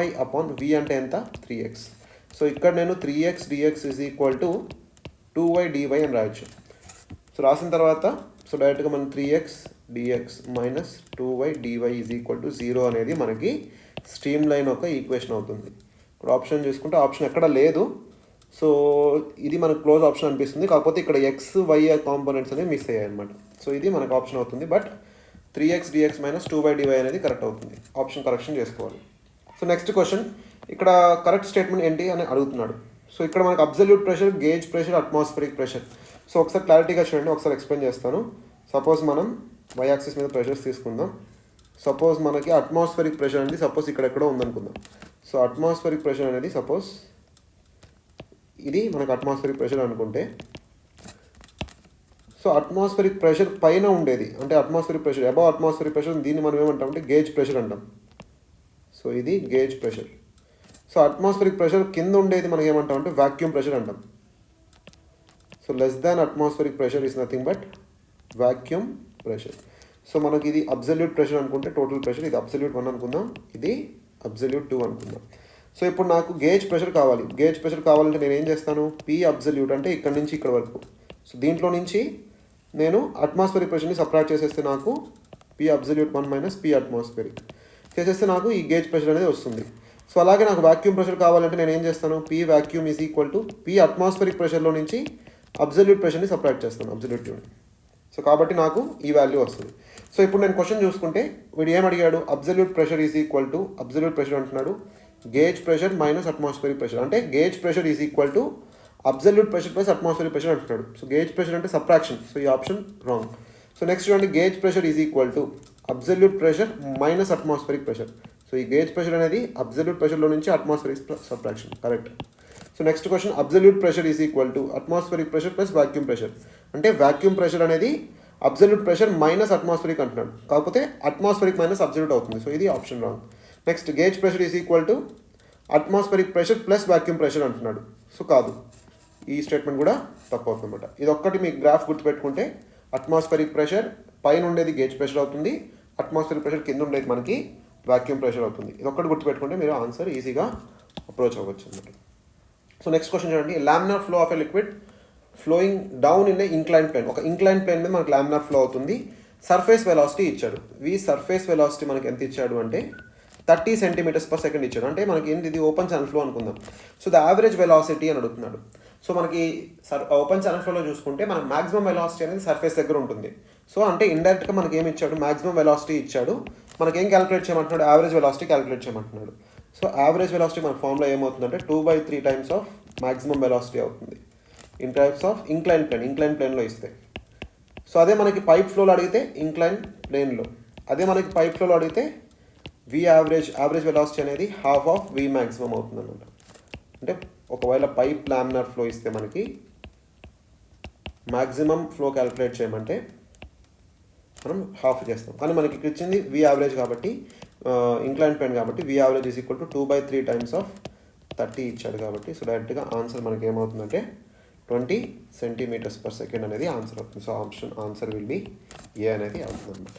అంటే ఎంత 3x. సో ఇక్కడ నేను 3x dx = 2y dy అని రాయొచ్చు. సో రాసిన తర్వాత సో డైరెక్ట్గా మనం 3x dx - 2y dy = 0 అనేది మనకి స్ట్రీమ్ లైన్ ఒక ఈక్వేషన్ అవుతుంది. ఇప్పుడు ఆప్షన్ చూసుకుంటే ఆప్షన్ ఎక్కడ లేదు. సో ఇది మనకు క్లోజ్ ఆప్షన్ అనిపిస్తుంది, కాకపోతే ఇక్కడ ఎక్స్ వై కాంపోనెంట్స్ అనేవి మిస్ అయ్యాయి అనమాట. సో ఇది మనకు ఆప్షన్ అవుతుంది, but 3x dx - 2y dy అనేది కరెక్ట్ అవుతుంది. ఆప్షన్ కరెక్షన్ చేసుకోవాలి. సో నెక్స్ట్ క్వశ్చన్ ఇక్కడ కరెక్ట్ స్టేట్మెంట్ ఏంటి అని అడుగుతున్నాడు. సో ఇక్కడ మనకు absolute pressure, gauge pressure, atmospheric pressure. So ఒకసారి క్లారిటీగా చూడండి, ఒకసారి ఎక్స్ప్లెయిన్ చేస్తాను. సపోజ్ మనం y యాక్సిస్ మీద ప్రెషర్స్ తీసుకుందాం. సపోజ్ మనకి అట్మాస్ఫిరిక్ ప్రెషర్ అనేది సపోజ్ ఇక్కడెక్కడో ఉందనుకుందాం. సో అట్మాస్ఫిరిక్ ప్రెషర్ అనేది సపోజ్ ఇది మనకు అట్మాస్ఫిరిక్ ప్రెషర్ అనుకుంటే, సో అట్మాస్ఫిరిక్ ప్రెషర్ పైన ఉండేది అంటే atmospheric pressure, above atmospheric pressure, దీన్ని మనం ఏమంటాం అంటే గేజ్ ప్రెషర్ అంటాం. సో ఇది gauge pressure. So atmospheric pressure కింద ఉండేది మనం ఏమంటాం అంటే వాక్యూమ్ ప్రెషర్ అంటాం. So less than atmospheric pressure is nothing but vacuum pressure. So మనకి ఇది అబ్సల్యూట్ ప్రెషర్ అనుకుంటే టోటల్ ప్రెషర్, ఇది అబ్సల్యూట్ 1 అనుకుందాం, ఇది అబ్సల్యూట్ 2 అనుకుందాం. సో ఇప్పుడు నాకు గేజ్ ప్రెషర్ కావాలి. గేజ్ ప్రెషర్ కావాలంటే నేను ఏం చేస్తాను, P అబ్సల్యూట్ అంటే ఇక్కడ నుంచి ఇక్కడ వరకు. సో దీంట్లో నుంచి నేను అట్మాస్ఫిరిక్ ప్రెషర్ని సబ్ట్రాక్ట్ చేసేస్తే నాకు P అబ్సల్యూట్ 1 - P అట్మాస్ఫిరిక్ చేసేస్తే నాకు ఈ గేజ్ ప్రెషర్ అనేది వస్తుంది. సో అలాగే నాకు వాక్యూమ్ ప్రెషర్ కావాలంటే నేను ఏం చేస్తాను, P వాక్యూమ్ = P అట్మాస్ఫిరిక్ ప్రెషర్లో నుంచి అబ్సల్యూట్ ప్రెషర్ని సబ్ట్రాక్ట్ చేస్తాను, అబ్సల్యూట్ 2. సో కాబట్టి నాకు ఈ వాల్యూ వస్తుంది. సో ఇప్పుడు నేను క్వశ్చన్ చూసుకుంటే వీడు ఏం అడిగాడు, అబ్సల్యూట్ ప్రెషర్ = అబ్సల్యూట్ ప్రెషర్ అంటున్నాడు, gauge pressure minus atmospheric pressure అంటే gauge pressure = absolute pressure plus atmospheric pressure అంటున్నాడు. సో గేజ్ ప్రెషర్ అంటే సబ్ట్రాక్షన్, సో ఈ ఆప్షన్ రాంగ్. సో నెక్స్ట్ చూడండి, gauge pressure = absolute pressure minus atmospheric pressure. So ఈ గేజ్ ప్రెషర్ అనేది అబ్సల్యూట్ ప్రెషర్లో నుంచి atmospheric subtraction, correct. So next question, absolute pressure = atmospheric pressure plus vacuum pressure అంటే వాక్యూమ్ ప్రెషర్ అనేది అబ్సల్యూట్ ప్రెషర్ మైనస్ అట్మాస్ఫిరిక్ అంటున్నాడు, కాకపోతే అట్మాస్ఫిరిక్ మైనస్ అబ్సల్యూట్ అవుతుంది. సో ఇది option wrong. Next, gauge pressure = atmospheric pressure plus vacuum pressure అంటున్నాడు. సో కాదు, ఈ స్టేట్మెంట్ కూడా తప్పు అవుతుంది అనమాట. ఇది ఒక్కటి మీకు గ్రాఫ్ గుర్తుపెట్టుకుంటే అట్మాస్ఫిరిక్ ప్రెషర్ పైన ఉండేది గేజ్ ప్రెషర్ అవుతుంది, అట్మాస్ఫిరిక్ ప్రెషర్ కింద ఉండేది మనకి వాక్యూమ్ ప్రెషర్ అవుతుంది. ఇది ఒక్కటి గుర్తుపెట్టుకుంటే మీరు ఆన్సర్ ఈజీగా అప్రోచ్ అవ్వచ్చు అనమాట. సో నెక్స్ట్ క్వశ్చన్ చూడండి, laminar flow of a liquid flowing down in a incline plane. ఒక ఇంక్లైన్ ప్లేన్ మీద మనకి లామినార్ ఫ్లో అవుతుంది. సర్ఫేస్ వెలాసిటీ ఇచ్చాడు. సర్ఫేస్ వెలాసిటీ మనకి ఎంత ఇచ్చాడు అంటే 30 cm/s ఇచ్చాడు. అంటే మనకి ఏంటి, ఇది ఓపెన్ ఛానల్ ఫ్లో అనుకుందాం. సో ద యావరేజ్ వెలాసిటీ అని అడుగుతున్నాడు. సో మనకి ఓపెన్ ఛానల్ ఫ్లోలో చూసుకుంటే మనకి మాక్సిమం వెలాసిటీ అనేది సర్ఫేస్ దగ్గర ఉంటుంది. సో అంటే ఇండైరెక్ట్గా మనకి ఏమి ఇచ్చాడు, మాక్సిమం వెలాసిటీ ఇచ్చాడు, మనకి ఏం క్యాలిక్యులేట్ చేయమంటున్నాడు, యావరేజ్ వెలాసిటీ క్యాలిక్యులేట్ చేయమంటున్నాడు. సో యావరేజ్ వెలాసిటీ మన ఫార్ములా ఏమవుతుందంటే 2/3 టైమ్స్ ఆఫ్ మాక్సిమం వెలాసిటీ అవుతుంది ఇన్ టైప్స్ ఆఫ్ ఇంక్లైన్ ప్లేన్లో ఇస్తే. సో అదే మనకి పైప్ ఫ్లోలో అడిగితే ఇంక్లైన్ ప్లేన్లో, అదే మనకి పైప్ ఫ్లోలో అడిగితే యావరేజ్ వెలాసిటీ అనేది ½ ఆఫ్ V మ్యాక్సిమం అవుతుంది అనమాట. అంటే ఒకవేళ పైప్ లామినార్ ఫ్లో ఇస్తే మనకి మ్యాక్సిమం ఫ్లో క్యాలిక్యులేట్ చేయమంటే మనం హాఫ్ చేస్తాం, కానీ మనకి ఇక్కడ ఇచ్చింది V యావరేజ్ కాబట్టి, ఇంక్లైన్ ప్లేన్ కాబట్టి V యావరేజ్ = 2/3 టైమ్స్ ఆఫ్ 30 ఇచ్చాడు కాబట్టి. సో డైరెక్ట్గా ఆన్సర్ మనకి ఏమవుతుందంటే 20 centimeters per second అనేది ఆన్సర్ అవుతుంది. సో ఆన్సర్ విల్ బి ఏ అనేది అవుతుంది అనమాట.